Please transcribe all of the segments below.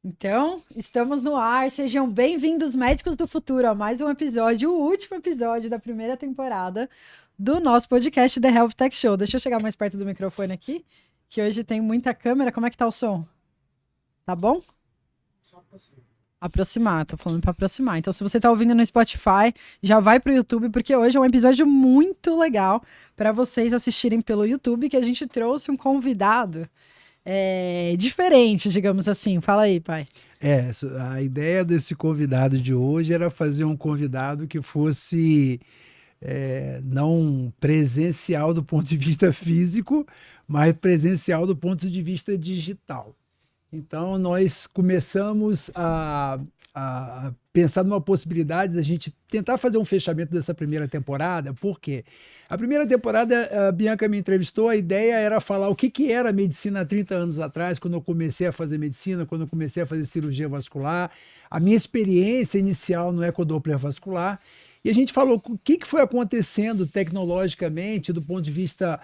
Então, estamos no ar. Sejam bem-vindos, médicos do futuro, a mais um episódio, o último episódio da primeira temporada do nosso podcast The Health Tech Show. Deixa eu chegar mais perto do microfone aqui, que hoje tem muita câmera. Como é que tá o som? Tá bom? Só aproximar. Aproximar, tô falando para aproximar. Então, se você tá ouvindo no Spotify, já vai pro YouTube, porque hoje é um episódio muito legal para vocês assistirem pelo YouTube, que a gente trouxe um convidado diferente, digamos assim. Fala aí, pai. A ideia desse convidado de hoje era fazer um convidado que fosse não presencial do ponto de vista físico, mas presencial do ponto de vista digital. Então, nós começamos a pensar numa possibilidade da gente tentar fazer um fechamento dessa primeira temporada. Por quê? A primeira temporada, a Bianca me entrevistou, a ideia era falar o que era a medicina há 30 anos atrás, quando eu comecei a fazer medicina, quando eu comecei a fazer cirurgia vascular, a minha experiência inicial no ecodoppler vascular. E a gente falou o que foi acontecendo tecnologicamente do ponto de vista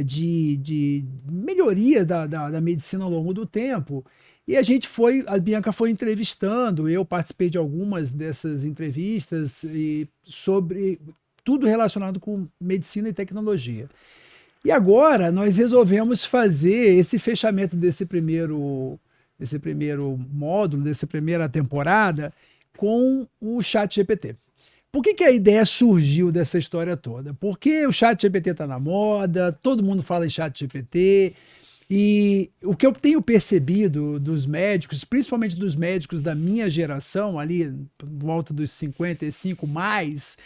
de melhoria da medicina ao longo do tempo. E a Bianca foi entrevistando, eu participei de algumas dessas entrevistas sobre tudo relacionado com medicina e tecnologia. E agora nós resolvemos fazer esse fechamento desse primeiro módulo, dessa primeira temporada, com o ChatGPT. Por que a ideia surgiu dessa história toda? Porque o ChatGPT está na moda, todo mundo fala em ChatGPT, e o que eu tenho percebido dos médicos, principalmente dos médicos da minha geração, ali por volta dos 55 mais,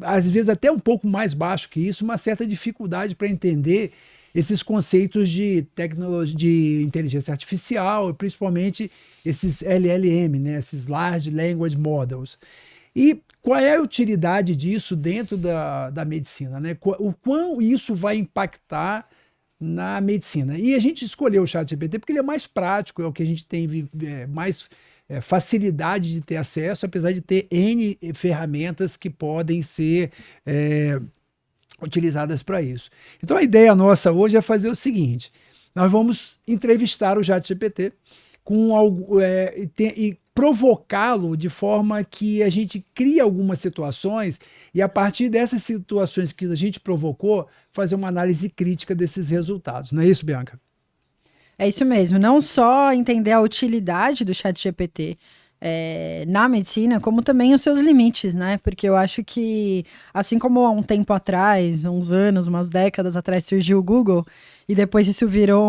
às vezes até um pouco mais baixo que isso, uma certa dificuldade para entender esses conceitos de tecnologia, de inteligência artificial, principalmente esses LLM, né, esses Large Language Models. E qual é a utilidade disso dentro da medicina, né? O quão isso vai impactar na medicina. E a gente escolheu o ChatGPT porque ele é mais prático, é o que a gente tem mais facilidade de ter acesso, apesar de ter N ferramentas que podem ser utilizadas para isso. Então a ideia nossa hoje é fazer o seguinte: nós vamos entrevistar o ChatGPT com algo e provocá-lo de forma que a gente crie algumas situações e, a partir dessas situações que a gente provocou, fazer uma análise crítica desses resultados. Não é isso, Bianca? É isso mesmo. Não só entender a utilidade do ChatGPT na medicina, como também os seus limites, né? Porque eu acho que, assim como há um tempo atrás, uns anos, umas décadas atrás, surgiu o Google, e depois isso virou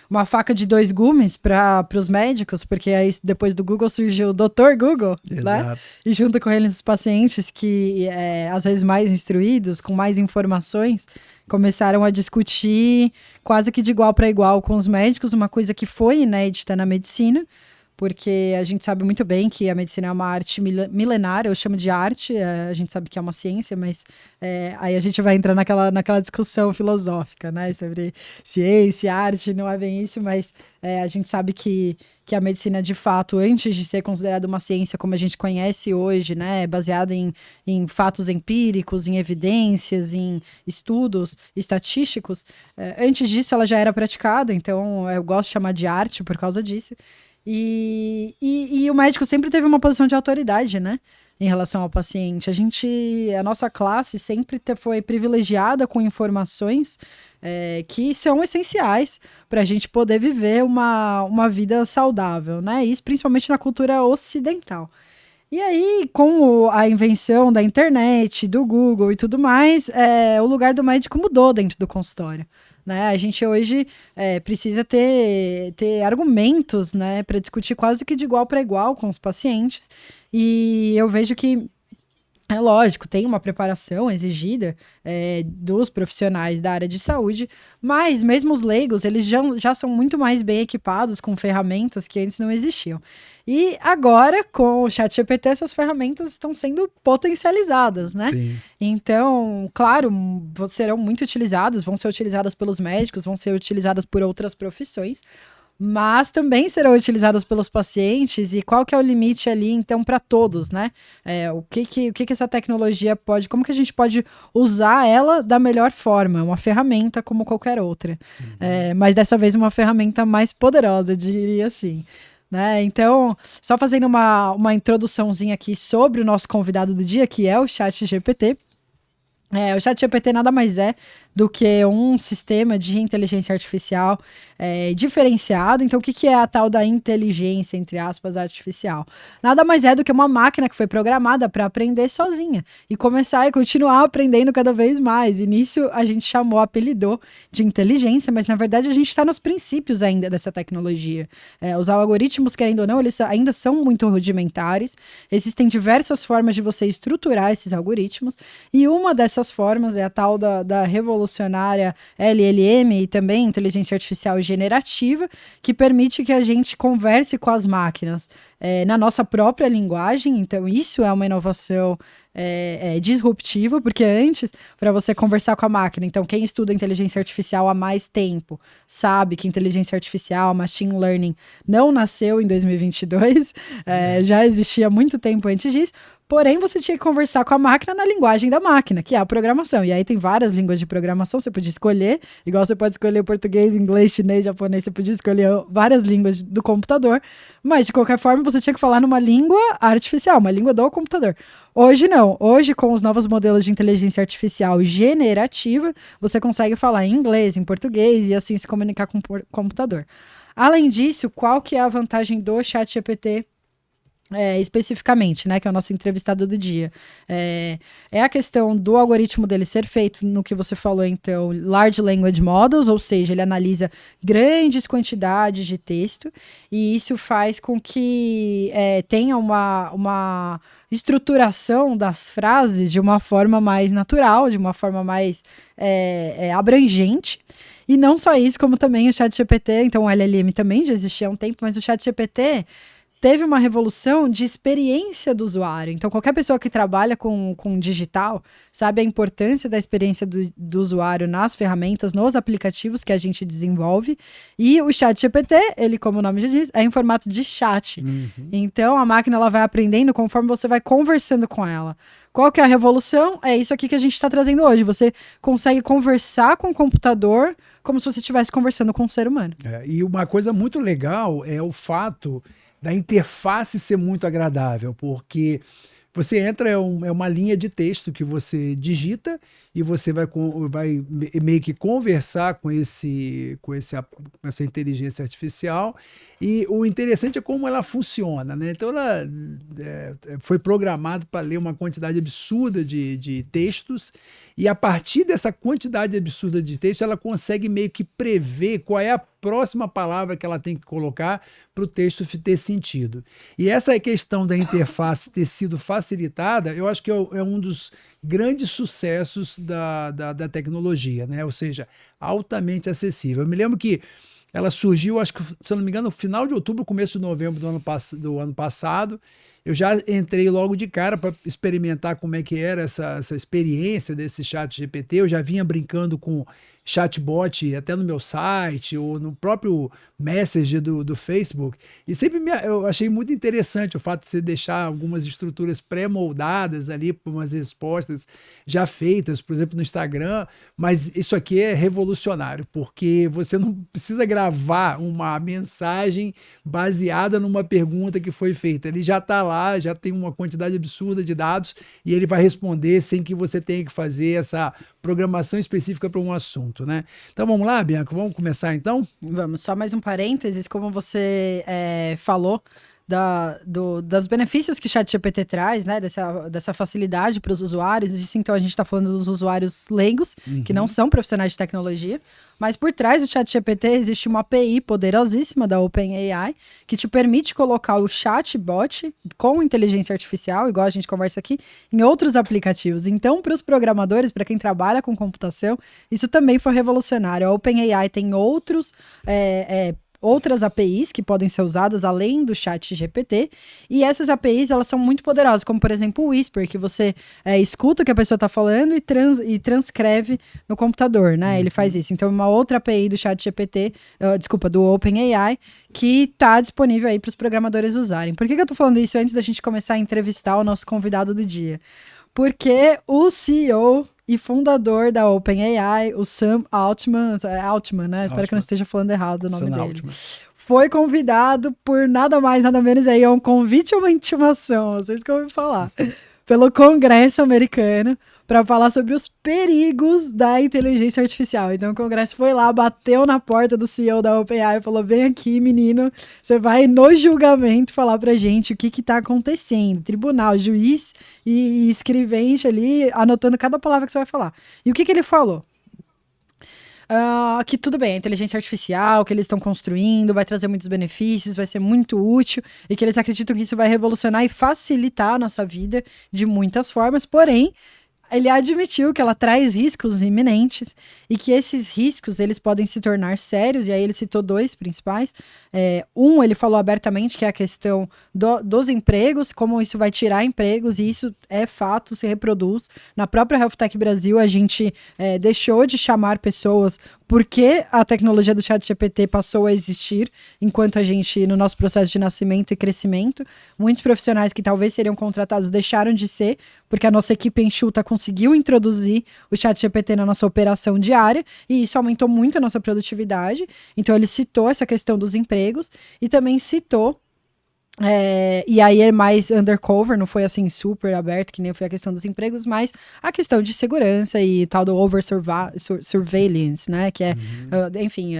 uma faca de dois gumes para os médicos, porque aí depois do Google surgiu o Dr. Google, né? E junto com ele os pacientes que, às vezes mais instruídos, com mais informações, começaram a discutir quase que de igual para igual com os médicos, uma coisa que foi inédita na medicina, porque a gente sabe muito bem que a medicina é uma arte milenária, eu chamo de arte, a gente sabe que é uma ciência, mas aí a gente vai entrar naquela discussão filosófica, né, sobre ciência, arte, não é bem isso, mas a gente sabe que a medicina, de fato, antes de ser considerada uma ciência como a gente conhece hoje, né, baseada em fatos empíricos, em evidências, em estudos estatísticos, antes disso ela já era praticada, então eu gosto de chamar de arte por causa disso. E o médico sempre teve uma posição de autoridade, né, em relação ao paciente. A nossa classe sempre foi privilegiada com informações que são essenciais para a gente poder viver uma vida saudável, né, isso principalmente na cultura ocidental. E aí, com a invenção da internet, do Google e tudo mais, o lugar do médico mudou dentro do consultório, né? A gente hoje precisa ter argumentos, né, para discutir quase que de igual para igual com os pacientes. E eu vejo que é lógico, tem uma preparação exigida dos profissionais da área de saúde, mas mesmo os leigos, eles já são muito mais bem equipados com ferramentas que antes não existiam. E agora, com o ChatGPT, essas ferramentas estão sendo potencializadas, né? Sim. Então, claro, serão muito utilizadas, vão ser utilizadas pelos médicos, vão ser utilizadas por outras profissões, mas também serão utilizadas pelos pacientes, e qual que é o limite ali, então, para todos, né? O que essa tecnologia pode, como que a gente pode usar ela da melhor forma, uma ferramenta como qualquer outra, mas dessa vez uma ferramenta mais poderosa, eu diria assim. Né? Então, só fazendo uma introduçãozinha aqui sobre o nosso convidado do dia, que é o ChatGPT. O ChatGPT nada mais é do que um sistema de inteligência artificial diferenciado. Então, o que é a tal da inteligência, entre aspas, artificial? Nada mais é do que uma máquina que foi programada para aprender sozinha e começar e continuar aprendendo cada vez mais. E nisso a gente apelidou de inteligência, mas na verdade a gente está nos princípios ainda dessa tecnologia. Os algoritmos, querendo ou não, eles ainda são muito rudimentares. Existem diversas formas de você estruturar esses algoritmos, e uma dessas formas é a tal da revolucionária LLM, e também inteligência artificial generativa, que permite que a gente converse com as máquinas na nossa própria linguagem. Então isso é uma inovação disruptiva, porque antes, para você conversar com a máquina, então quem estuda inteligência artificial há mais tempo sabe que inteligência artificial, machine learning, não nasceu em 2022, já existia muito tempo antes disso. Porém, você tinha que conversar com a máquina na linguagem da máquina, que é a programação. E aí tem várias línguas de programação, você podia escolher, igual você pode escolher português, inglês, chinês, japonês, você podia escolher várias línguas do computador, mas de qualquer forma você tinha que falar numa língua artificial, uma língua do computador. Hoje não. Hoje, com os novos modelos de inteligência artificial generativa, você consegue falar em inglês, em português, e assim se comunicar com o computador. Além disso, qual que é a vantagem do ChatGPT especificamente, né, que é o nosso entrevistado do dia? É a questão do algoritmo dele ser feito no que você falou, então, Large Language Models, ou seja, ele analisa grandes quantidades de texto, e isso faz com que tenha uma estruturação das frases de uma forma mais natural, de uma forma mais abrangente. E não só isso, como também o ChatGPT, então o LLM também já existia há um tempo, mas o ChatGPT teve uma revolução de experiência do usuário. Então, qualquer pessoa que trabalha com digital sabe a importância da experiência do usuário nas ferramentas, nos aplicativos que a gente desenvolve. E o ChatGPT, ele, como o nome já diz, é em formato de chat. Então, a máquina ela vai aprendendo conforme você vai conversando com ela. Qual que é a revolução? É isso aqui que a gente está trazendo hoje. Você consegue conversar com o computador como se você estivesse conversando com um ser humano. E uma coisa muito legal é o fato da interface ser muito agradável, porque você entra, é uma linha de texto que você digita e você vai meio que conversar com essa inteligência artificial. E o interessante é como ela funciona, né? Então ela foi programada para ler uma quantidade absurda de textos, e a partir dessa quantidade absurda de texto ela consegue meio que prever qual é a próxima palavra que ela tem que colocar para o texto ter sentido. E essa questão da interface ter sido facilitada, eu acho que é um dos grandes sucessos da tecnologia, né? Ou seja, altamente acessível. Eu me lembro que ela surgiu, acho que, se eu não me engano, no final de outubro, começo de novembro do ano passado. Eu já entrei logo de cara para experimentar como é que era essa experiência desse ChatGPT. Eu já vinha brincando com chatbot até no meu site ou no próprio Messenger do Facebook. E sempre eu achei muito interessante o fato de você deixar algumas estruturas pré-moldadas ali para umas respostas já feitas, por exemplo, no Instagram. Mas isso aqui é revolucionário, porque você não precisa gravar uma mensagem baseada numa pergunta que foi feita. Ele já está lá, já tem uma quantidade absurda de dados e ele vai responder sem que você tenha que fazer essa programação específica para um assunto, né? Então vamos lá, Bianca, vamos começar então? Vamos, só mais um parênteses, como você falou dos benefícios que o ChatGPT traz, né, dessa facilidade para os usuários. Isso, então, a gente está falando dos usuários leigos, que não são profissionais de tecnologia, mas por trás do ChatGPT existe uma API poderosíssima da OpenAI, que te permite colocar o chatbot com inteligência artificial, igual a gente conversa aqui, em outros aplicativos. Então, para os programadores, para quem trabalha com computação, isso também foi revolucionário. A OpenAI tem outros outras APIs que podem ser usadas além do ChatGPT, e essas APIs, elas são muito poderosas, como por exemplo o Whisper, que você escuta o que a pessoa está falando e transcreve no computador, né? Ele faz isso. Então, uma outra API do ChatGPT, do OpenAI, que está disponível aí para os programadores usarem. Por que eu estou falando isso antes da gente começar a entrevistar o nosso convidado do dia? Porque o CEO e fundador da OpenAI, o Sam Altman, né? Espero que eu não esteja falando errado o nome dele. Altman. Foi convidado por nada mais, nada menos aí, um convite ou uma intimação, vocês que ouvem falar, pelo Congresso americano, para falar sobre os perigos da inteligência artificial. Então o Congresso foi lá, bateu na porta do CEO da OpenAI e falou: vem aqui, menino, você vai no julgamento falar pra gente o que tá acontecendo. Tribunal, juiz e escrevente ali, anotando cada palavra que você vai falar. E o que ele falou? Que tudo bem, a inteligência artificial que eles estão construindo vai trazer muitos benefícios, vai ser muito útil, e que eles acreditam que isso vai revolucionar e facilitar a nossa vida de muitas formas, porém ele admitiu que ela traz riscos iminentes e que esses riscos eles podem se tornar sérios, e aí ele citou dois principais. Ele falou abertamente que é a questão dos empregos, como isso vai tirar empregos, e isso é fato, se reproduz. Na própria Health Tech Brasil, a gente deixou de chamar pessoas porque a tecnologia do ChatGPT passou a existir enquanto a gente, no nosso processo de nascimento e crescimento. Muitos profissionais que talvez seriam contratados deixaram de ser, porque a nossa equipe enxuta conseguiu introduzir o ChatGPT na nossa operação diária, e isso aumentou muito a nossa produtividade. Então ele citou essa questão dos empregos e também citou, e aí é mais undercover, não foi assim super aberto, que nem foi a questão dos empregos, mas a questão de segurança e tal do over-surveillance, né, que é, enfim,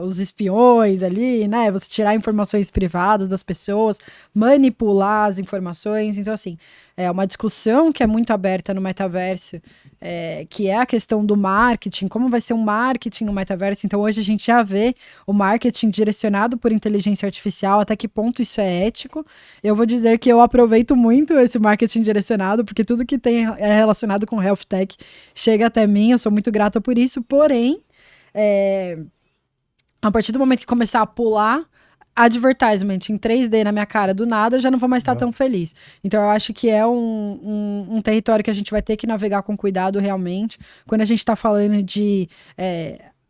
os espiões ali, né, você tirar informações privadas das pessoas, manipular as informações. Então, assim, é uma discussão que é muito aberta no metaverso, que é a questão do marketing, como vai ser um marketing no metaverso. Então, hoje a gente já vê o marketing direcionado por inteligência artificial, até que ponto isso é ético. Eu vou dizer que eu aproveito muito esse marketing direcionado, porque tudo que é relacionado com health tech chega até mim, eu sou muito grata por isso, porém, a partir do momento que começar a pular advertisement em 3D na minha cara do nada, eu já não vou mais estar tão feliz. Então eu acho que é um território que a gente vai ter que navegar com cuidado realmente. Quando a gente está falando de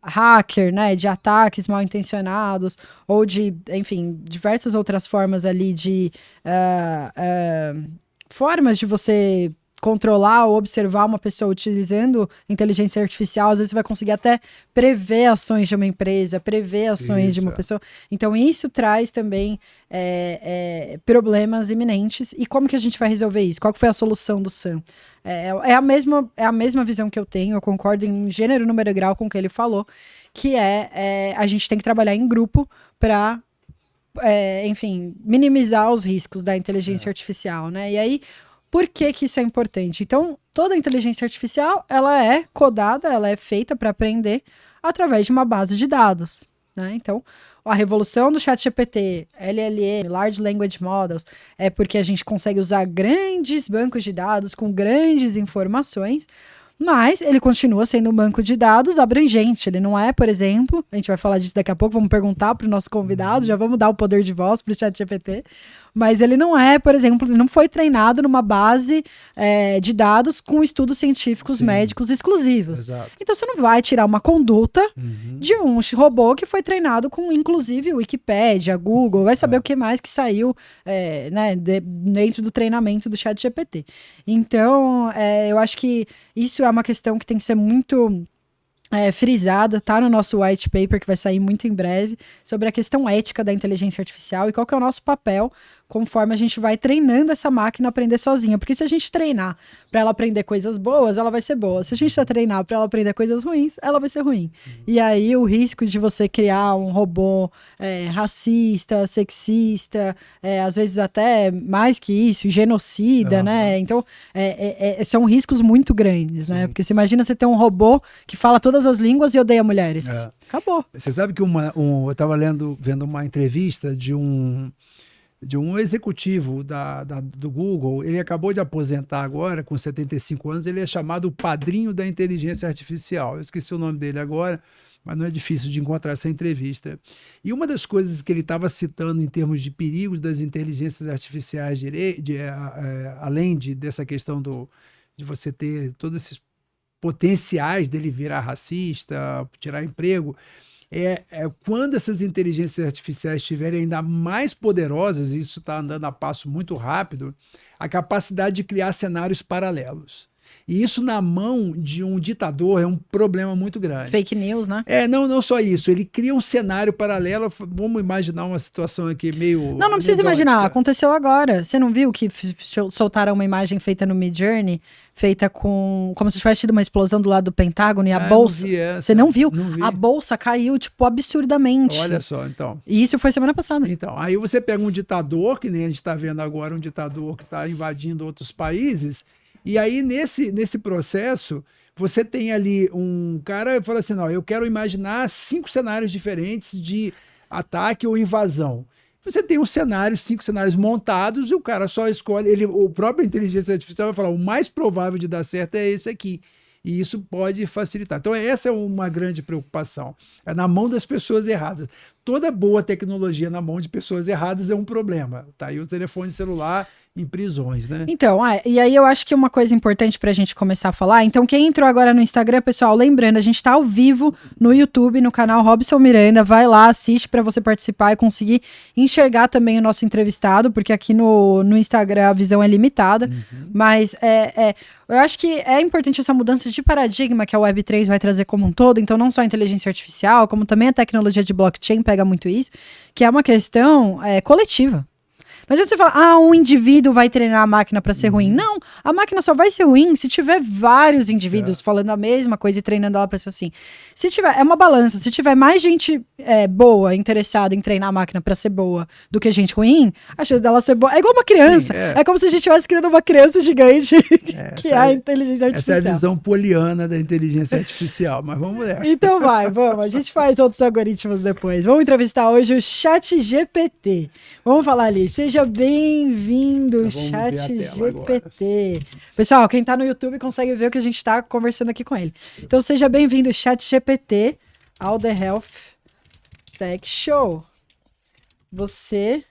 hacker, né, de ataques mal intencionados, ou de, enfim, diversas outras formas ali de formas de você controlar ou observar uma pessoa utilizando inteligência artificial. Às vezes você vai conseguir até prever ações de uma empresa, prever ações de uma pessoa. Então isso traz também problemas iminentes. E como que a gente vai resolver isso? Qual que foi a solução do Sam? É a mesma visão que eu tenho, eu concordo em gênero, número e grau com o que ele falou, que a gente tem que trabalhar em grupo para enfim, minimizar os riscos da inteligência artificial, né? E aí, por que isso é importante? Então, toda inteligência artificial, ela é codada, ela é feita para aprender através de uma base de dados, né? Então, a revolução do ChatGPT, LLM, Large Language Models, é porque a gente consegue usar grandes bancos de dados com grandes informações, mas ele continua sendo um banco de dados abrangente. Ele não é, por exemplo, a gente vai falar disso daqui a pouco, vamos perguntar para o nosso convidado, já vamos dar o poder de voz para o ChatGPT, mas ele não é, por exemplo, ele não foi treinado numa base de dados com estudos científicos médicos exclusivos. Exato. Então você não vai tirar uma conduta de um robô que foi treinado com, inclusive, Wikipédia, Google, vai saber o que mais que saiu né, dentro do treinamento do ChatGPT. Então, eu acho que isso é uma questão que tem que ser muito frisada, tá no nosso white paper que vai sair muito em breve, sobre a questão ética da inteligência artificial e qual que é o nosso papel conforme a gente vai treinando essa máquina a aprender sozinha. Porque se a gente treinar para ela aprender coisas boas, ela vai ser boa. Se a gente treinar para ela aprender coisas ruins, ela vai ser ruim. E aí o risco de você criar um robô racista, sexista, às vezes até mais que isso, genocida, né? Então, são riscos muito grandes, né? Porque você imagina você ter um robô que fala todas as línguas e odeia mulheres. Acabou. Você sabe que eu estava vendo uma entrevista de de um executivo do Google. Ele acabou de aposentar agora, com 75 anos. Ele é chamado o padrinho da inteligência artificial. Eu esqueci o nome dele agora, mas não é difícil de encontrar essa entrevista. E uma das coisas que ele estava citando em termos de perigos das inteligências artificiais, além dessa questão de você ter todos esses potenciais dele virar racista, tirar emprego, quando essas inteligências artificiais estiverem ainda mais poderosas, e isso está andando a passo muito rápido, a capacidade de criar cenários paralelos. E isso na mão de um ditador é um problema muito grande. Fake news, né? Não só isso. Ele cria um cenário paralelo. Vamos imaginar uma situação aqui meio... Não precisa imaginar. Aconteceu agora. Você não viu que soltaram uma imagem feita no Midjourney, feita como se tivesse tido uma explosão do lado do Pentágono e a bolsa... Você não viu? Não vi. A bolsa caiu, tipo, absurdamente. Olha só, então. E isso foi semana passada. Então, aí você pega um ditador, que nem a gente está vendo agora, um ditador que está invadindo outros países. E aí, nesse processo, você tem ali um cara que fala assim, não, eu quero imaginar 5 cenários diferentes de ataque ou invasão. Você tem 5 cenários montados, e o cara só escolhe, o próprio inteligência artificial vai falar, o mais provável de dar certo é esse aqui. E isso pode facilitar. Então, essa é uma grande preocupação. É na mão das pessoas erradas. Toda boa tecnologia na mão de pessoas erradas é um problema. Tá aí o telefone celular em prisões, né? Então, e aí eu acho que uma coisa importante pra gente começar a falar, então quem entrou agora no Instagram, pessoal, lembrando, a gente tá ao vivo no YouTube, no canal Robson Miranda, vai lá, assiste pra você participar e conseguir enxergar também o nosso entrevistado, porque aqui no Instagram a visão é limitada, mas eu acho que é importante essa mudança de paradigma que a Web3 vai trazer como um todo, então não só a inteligência artificial, como também a tecnologia de blockchain pega muito isso, que é uma questão coletiva. Não adianta você falar, um indivíduo vai treinar a máquina para ser ruim. Não, a máquina só vai ser ruim se tiver vários indivíduos falando a mesma coisa e treinando ela para ser assim. Se tiver, é uma balança, se tiver mais gente boa, interessada em treinar a máquina para ser boa do que gente ruim, a chance dela ser boa é igual uma criança. Sim, é como se a gente estivesse criando uma criança gigante que é a inteligência artificial. Essa é a visão poliana da inteligência artificial, mas vamos nessa. Então vamos, a gente faz outros algoritmos depois. Vamos entrevistar hoje o ChatGPT. Vamos falar ali, seja bem-vindo, ChatGPT. Pessoal, quem tá no YouTube consegue ver o que a gente tá conversando aqui com ele. Então seja bem-vindo, ChatGPT, ao The Health Tech Show. Você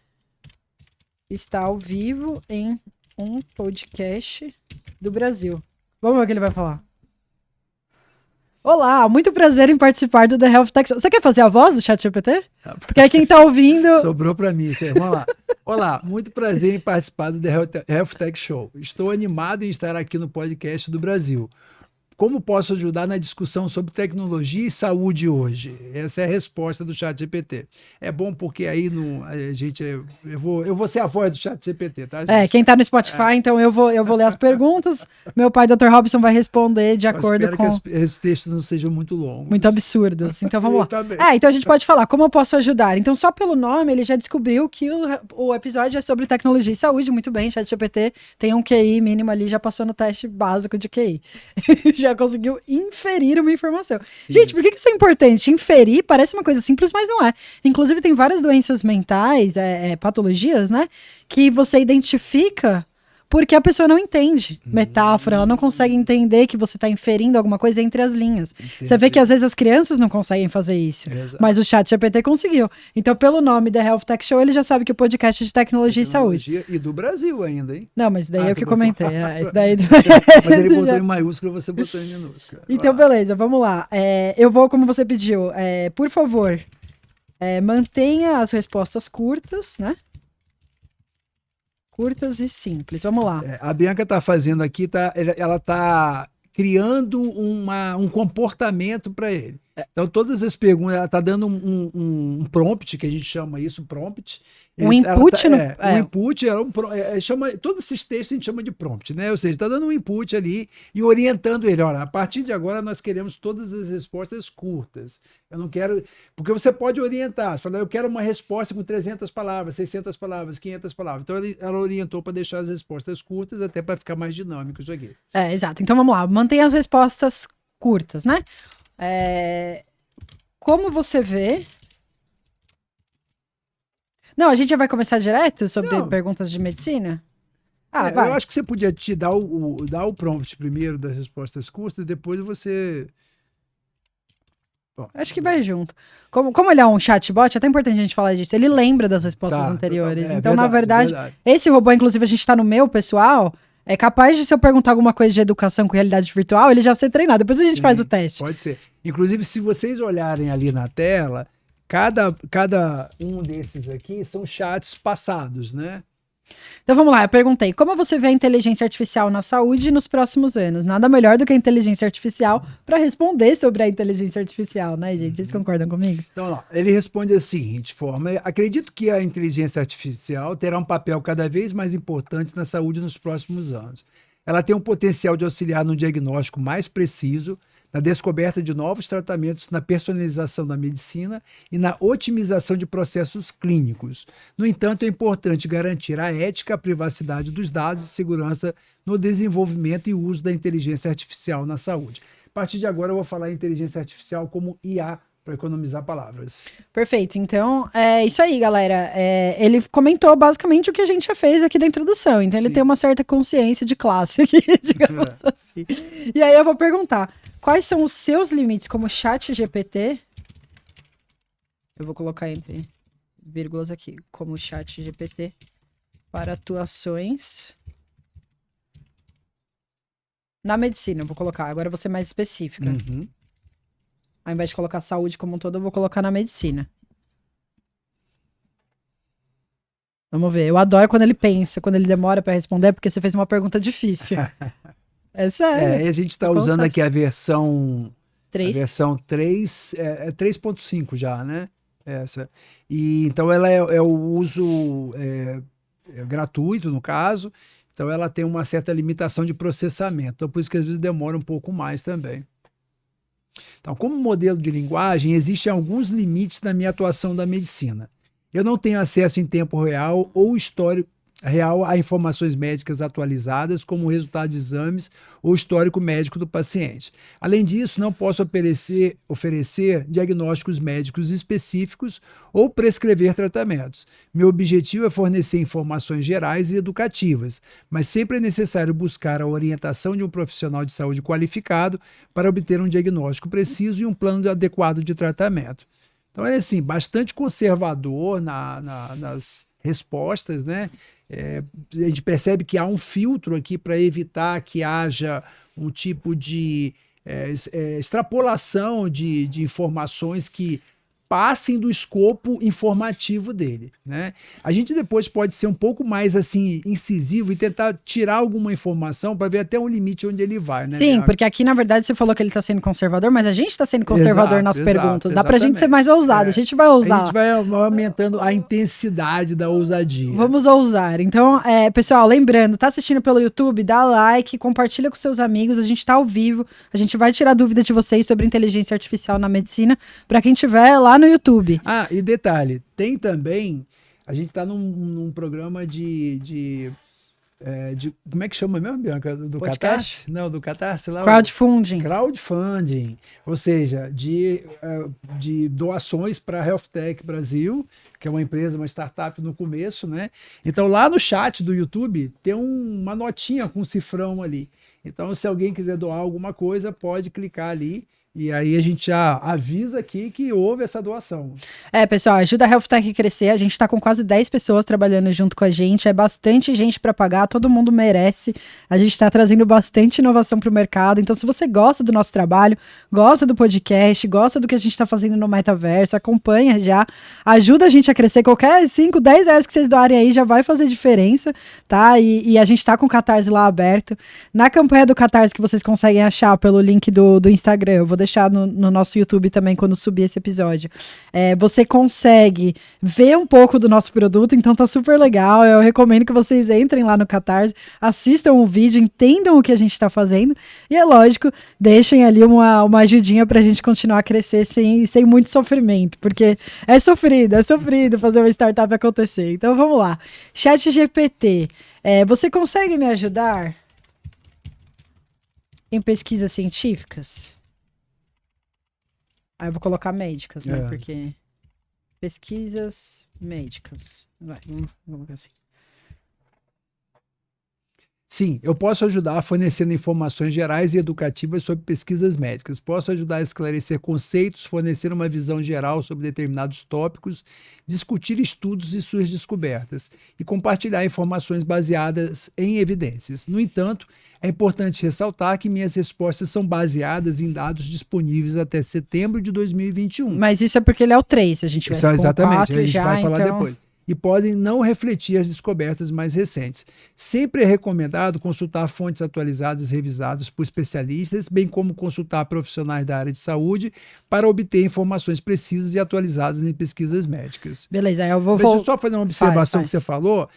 está ao vivo em um podcast do Brasil. Vamos ver o que ele vai falar. Olá, muito prazer em participar do The Health Tech Show. Você quer fazer a voz do ChatGPT? Porque é quem tá ouvindo... Sobrou para mim, vamos lá. Olá, muito prazer em participar do The Health Tech Show. Estou animado em estar aqui no podcast do Brasil. Como posso ajudar na discussão sobre tecnologia e saúde hoje? Essa é a resposta do ChatGPT. É bom porque aí eu vou ser a voz do ChatGPT, tá, gente? Quem tá no Spotify, então eu vou ler as perguntas. Meu pai, Dr. Robson, vai responder de acordo com... Espero que esses textos não sejam muito longos. Muito absurdos. Então vamos lá. Então a gente pode falar, como eu posso ajudar? Então só pelo nome ele já descobriu que o episódio é sobre tecnologia e saúde. Muito bem, ChatGPT tem um QI mínimo ali, já passou no teste básico de QI. Já conseguiu inferir uma informação. Gente, por que isso é importante? Inferir parece uma coisa simples, mas não é. Inclusive, tem várias doenças mentais, patologias, né? Que você identifica porque a pessoa não entende metáfora, ela não consegue entender que você está inferindo alguma coisa entre as linhas. Entendi. Você vê que às vezes as crianças não conseguem fazer isso, mas o ChatGPT conseguiu. Então, pelo nome da Health Tech Show, ele já sabe que o podcast é de tecnologia e saúde. E do Brasil ainda, hein? Não, mas daí é o que eu comentei. Daí... Mas ele botou em maiúscula, você botou em minúscula. Então, beleza, vamos lá. Eu vou, como você pediu, por favor, mantenha as respostas curtas, né? Curtas e simples. Vamos lá. A Bianca está fazendo aqui, ela está criando um comportamento para ele. Então, todas as perguntas, ela está dando um prompt, que a gente chama isso, prompt. Um input? Um input, todos esses textos a gente chama de prompt, né? Ou seja, está dando um input ali e orientando ele. Olha, a partir de agora nós queremos todas as respostas curtas. Eu não quero... Porque você pode orientar. Você fala, eu quero uma resposta com 300 palavras, 600 palavras, 500 palavras. Então, ela orientou para deixar as respostas curtas, até para ficar mais dinâmico isso aqui. Exato. Então, vamos lá. Mantenha as respostas curtas, né? Como você vê... Não, a gente já vai começar direto sobre Não. perguntas de medicina? Ah, vai. Eu acho que você podia te dar dar o prompt primeiro das respostas curtas e depois você... Bom, Acho que vai junto. Como ele é um chatbot, é até importante a gente falar disso. Ele lembra das respostas tá, anteriores. é Então, na verdade, verdade. esse robô, inclusive, a gente tá no meu pessoal, é capaz de, se eu perguntar alguma coisa de educação com realidade virtual, ele já ser treinado. Depois a gente faz o teste. Pode ser. Inclusive, se vocês olharem ali na tela, cada um desses aqui são chats passados, né? Então vamos lá, eu perguntei, como você vê a inteligência artificial na saúde nos próximos anos? Nada melhor do que a inteligência artificial para responder sobre a inteligência artificial, né, gente? Vocês concordam comigo? Então, ó, ele responde da seguinte forma: acredito que a inteligência artificial terá um papel cada vez mais importante na saúde nos próximos anos. Ela tem um potencial de auxiliar no diagnóstico mais preciso, na descoberta de novos tratamentos, na personalização da medicina e na otimização de processos clínicos. No entanto, é importante garantir a ética, a privacidade dos dados e segurança no desenvolvimento e uso da inteligência artificial na saúde. A partir de agora, eu vou falar em inteligência artificial como IA, para economizar palavras. Perfeito. Então, é isso aí, galera. Ele comentou basicamente o que a gente já fez aqui da introdução. Então, ele tem uma certa consciência de classe aqui, digamos assim. E aí, eu vou perguntar, quais são os seus limites como chat GPT? Eu vou colocar entre vírgulas aqui, como chat GPT para atuações na medicina. Eu vou colocar, agora eu vou ser mais específica. Uhum. Ao invés de colocar saúde como um todo, eu vou colocar na medicina. Vamos ver. Eu adoro quando ele pensa, quando ele demora para responder, porque você fez uma pergunta difícil. É sério. E a gente está usando aqui a versão 3. A versão 3, 3.5 já, né? Essa. E então ela é o uso gratuito, no caso. Então ela tem uma certa limitação de processamento. Então por isso que às vezes demora um pouco mais também. Então, como modelo de linguagem, existem alguns limites na minha atuação da medicina. Eu não tenho acesso em tempo real ou histórico real a informações médicas atualizadas, como o resultado de exames ou histórico médico do paciente. Além disso, não posso oferecer diagnósticos médicos específicos ou prescrever tratamentos. Meu objetivo é fornecer informações gerais e educativas, mas sempre é necessário buscar a orientação de um profissional de saúde qualificado para obter um diagnóstico preciso e um plano adequado de tratamento. Então é assim, bastante conservador nas respostas, né? A gente percebe que há um filtro aqui para evitar que haja um tipo de extrapolação de informações que passem do escopo informativo dele, né? A gente depois pode ser um pouco mais assim incisivo e tentar tirar alguma informação para ver até um limite onde ele vai, né? Sim, porque aqui na verdade você falou que ele está sendo conservador, mas a gente está sendo conservador nas perguntas. Dá pra gente ser mais ousado, a gente vai ousar. A gente vai aumentando a intensidade da ousadia. Vamos ousar. Então, pessoal, lembrando, tá assistindo pelo YouTube, dá like, compartilha com seus amigos, a gente tá ao vivo, a gente vai tirar dúvida de vocês sobre inteligência artificial na medicina, para quem tiver lá no YouTube. Ah, e detalhe, tem também, a gente está num programa de como é que chama mesmo, Bianca? Do Podcast? Catarse? Não, do Catarse lá. Crowdfunding. Crowdfunding, ou seja, de doações para a Health Tech Brasil, que é uma empresa, uma startup no começo, né? Então lá no chat do YouTube tem uma notinha com um cifrão ali. Então se alguém quiser doar alguma coisa, pode clicar ali. E aí a gente já avisa aqui que houve essa doação. Pessoal, ajuda a Health Tech a crescer. A gente está com quase 10 pessoas trabalhando junto com a gente. É bastante gente para pagar, todo mundo merece. A gente está trazendo bastante inovação para o mercado. Então, se você gosta do nosso trabalho, gosta do podcast, gosta do que a gente está fazendo no metaverso, acompanha já. Ajuda a gente a crescer. Qualquer 5, 10 reais que vocês doarem aí já vai fazer diferença, tá? E a gente está com o Catarse lá aberto. Na campanha do Catarse que vocês conseguem achar pelo link do Instagram, eu vou deixar no nosso YouTube também quando subir esse episódio. Você consegue ver um pouco do nosso produto, então tá super legal. Eu recomendo que vocês entrem lá no Catarse, assistam o vídeo, entendam o que a gente tá fazendo e, é lógico, deixem ali uma ajudinha pra gente continuar a crescer sem muito sofrimento, porque é sofrido fazer uma startup acontecer. Então vamos lá. ChatGPT, você consegue me ajudar em pesquisas científicas? Aí eu vou colocar médicas, né? Porque Pesquisas médicas. Vai, vamos assim. Sim, eu posso ajudar fornecendo informações gerais e educativas sobre pesquisas médicas. Posso ajudar a esclarecer conceitos, fornecer uma visão geral sobre determinados tópicos, discutir estudos e suas descobertas e compartilhar informações baseadas em evidências. No entanto, é importante ressaltar que minhas respostas são baseadas em dados disponíveis até setembro de 2021. Mas isso é porque ele é o 3, se a gente tivesse com exatamente, 4 a gente já, vai falar então... depois. E podem não refletir as descobertas mais recentes. Sempre é recomendado consultar fontes atualizadas e revisadas por especialistas, bem como consultar profissionais da área de saúde para obter informações precisas e atualizadas em pesquisas médicas. Beleza, eu vou... Deixa eu só fazer uma observação Faz. que você falou.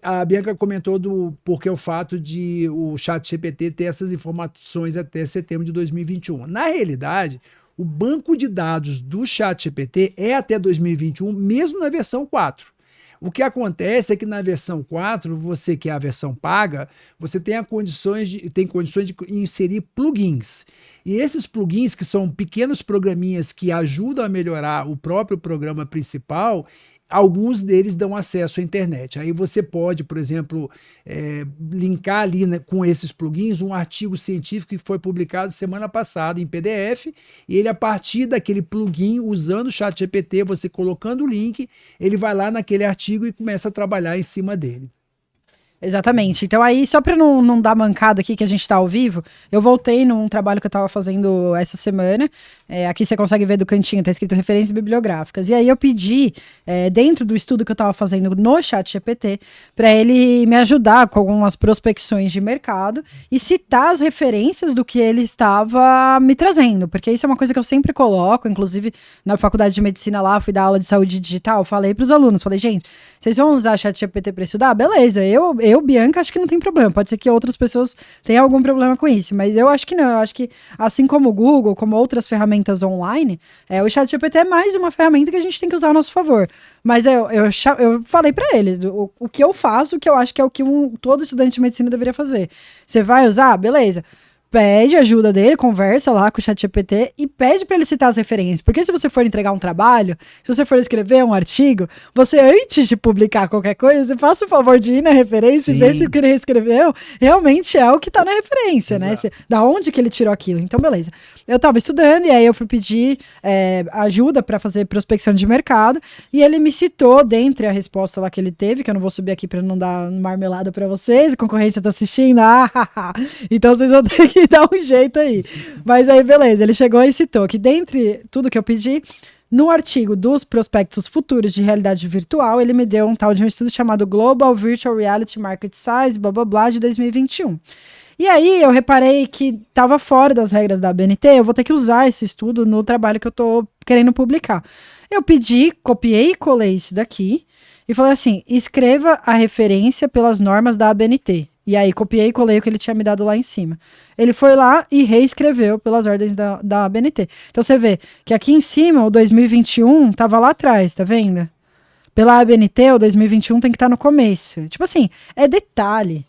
A Bianca comentou porque o fato de o ChatGPT ter essas informações até setembro de 2021. Na realidade, o banco de dados do ChatGPT é até 2021, mesmo na versão 4. O que acontece é que na versão 4, você que é a versão paga, você tem condições de inserir plugins. E esses plugins, que são pequenos programinhas que ajudam a melhorar o próprio programa principal, alguns deles dão acesso à internet. Aí você pode, por exemplo, linkar ali, né, com esses plugins um artigo científico que foi publicado semana passada em PDF, e ele, a partir daquele plugin, usando o ChatGPT, você colocando o link, ele vai lá naquele artigo e começa a trabalhar em cima dele. Exatamente. Então aí, só para não dar mancada aqui que a gente tá ao vivo, eu voltei num trabalho que eu tava fazendo essa semana. Aqui você consegue ver do cantinho, tá escrito referências bibliográficas. E aí eu pedi, dentro do estudo que eu tava fazendo no ChatGPT, para ele me ajudar com algumas prospecções de mercado e citar as referências do que ele estava me trazendo, porque isso é uma coisa que eu sempre coloco, inclusive na faculdade de medicina lá, fui dar aula de saúde digital, falei para os alunos, falei, gente, vocês vão usar ChatGPT para estudar? Beleza, eu, Bianca, acho que não tem problema. Pode ser que outras pessoas tenham algum problema com isso, mas eu acho que não. Eu acho que, assim como o Google, como outras ferramentas online, o ChatGPT é mais uma ferramenta que a gente tem que usar a nosso favor. Mas eu falei para eles o que eu faço, o que eu acho que é o que todo estudante de medicina deveria fazer. Você vai usar? Beleza. Pede ajuda dele, conversa lá com o ChatGPT e pede para ele citar as referências. Porque se você for entregar um trabalho, se você for escrever um artigo, você, antes de publicar qualquer coisa, você faça o favor de ir na referência. Sim. E ver se o que ele escreveu realmente é o que tá na referência, exato, né? Da onde que ele tirou aquilo. Então, beleza. Eu tava estudando e aí eu fui pedir ajuda para fazer prospecção de mercado e ele me citou, dentre a resposta lá que ele teve, que eu não vou subir aqui para não dar marmelada para vocês, a concorrência tá assistindo, então vocês vão ter que dar um jeito aí. Mas aí, beleza, ele chegou e citou que dentre tudo que eu pedi, no artigo dos prospectos futuros de realidade virtual, ele me deu um tal de um estudo chamado Global Virtual Reality Market Size, blá blá blá, de 2021. E aí eu reparei que estava fora das regras da ABNT, eu vou ter que usar esse estudo no trabalho que eu tô querendo publicar. Eu pedi, copiei e colei isso daqui e falei assim, escreva a referência pelas normas da ABNT. E aí, copiei e colei o que ele tinha me dado lá em cima. Ele foi lá e reescreveu pelas ordens da ABNT. Então, você vê que aqui em cima, o 2021 estava lá atrás, tá vendo? Pela ABNT, o 2021 tem que estar no começo. Tipo assim, é detalhe.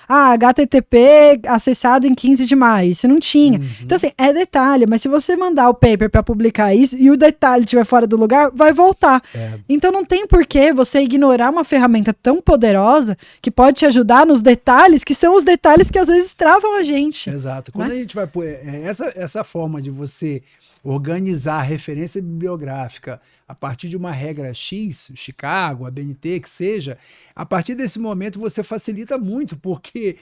HTTP acessado em 15 de maio, isso não tinha. Uhum. Então assim, é detalhe, mas se você mandar o paper para publicar isso e o detalhe estiver fora do lugar, vai voltar. Então não tem por que você ignorar uma ferramenta tão poderosa que pode te ajudar nos detalhes, que são os detalhes que às vezes travam a gente. Exato. Quando a gente vai pôr essa forma de você organizar a referência bibliográfica a partir de uma regra X, Chicago, ABNT, que seja, a partir desse momento você facilita muito, porque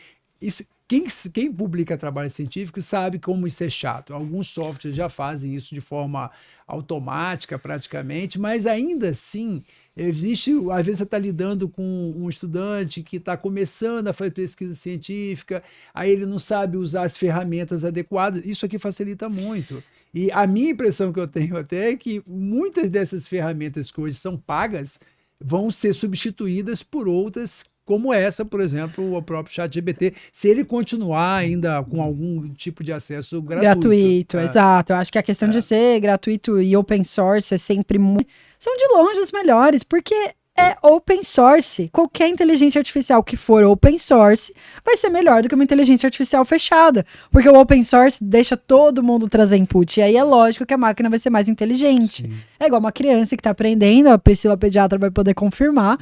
quem publica trabalho científico sabe como isso é chato. Alguns softwares já fazem isso de forma automática praticamente, mas ainda assim existe, às vezes você está lidando com um estudante que está começando a fazer pesquisa científica, aí ele não sabe usar as ferramentas adequadas, isso aqui facilita muito. E a minha impressão que eu tenho até é que muitas dessas ferramentas que hoje são pagas vão ser substituídas por outras, como essa, por exemplo, o próprio ChatGPT, se ele continuar ainda com algum tipo de acesso gratuito. Exato. Eu acho que a questão de ser gratuito e open source é sempre muito... São de longe os melhores, porque é open source. Qualquer inteligência artificial que for open source vai ser melhor do que uma inteligência artificial fechada. Porque o open source deixa todo mundo trazer input. E aí é lógico que a máquina vai ser mais inteligente. Sim. É igual uma criança que está aprendendo, a Priscila pediatra vai poder confirmar.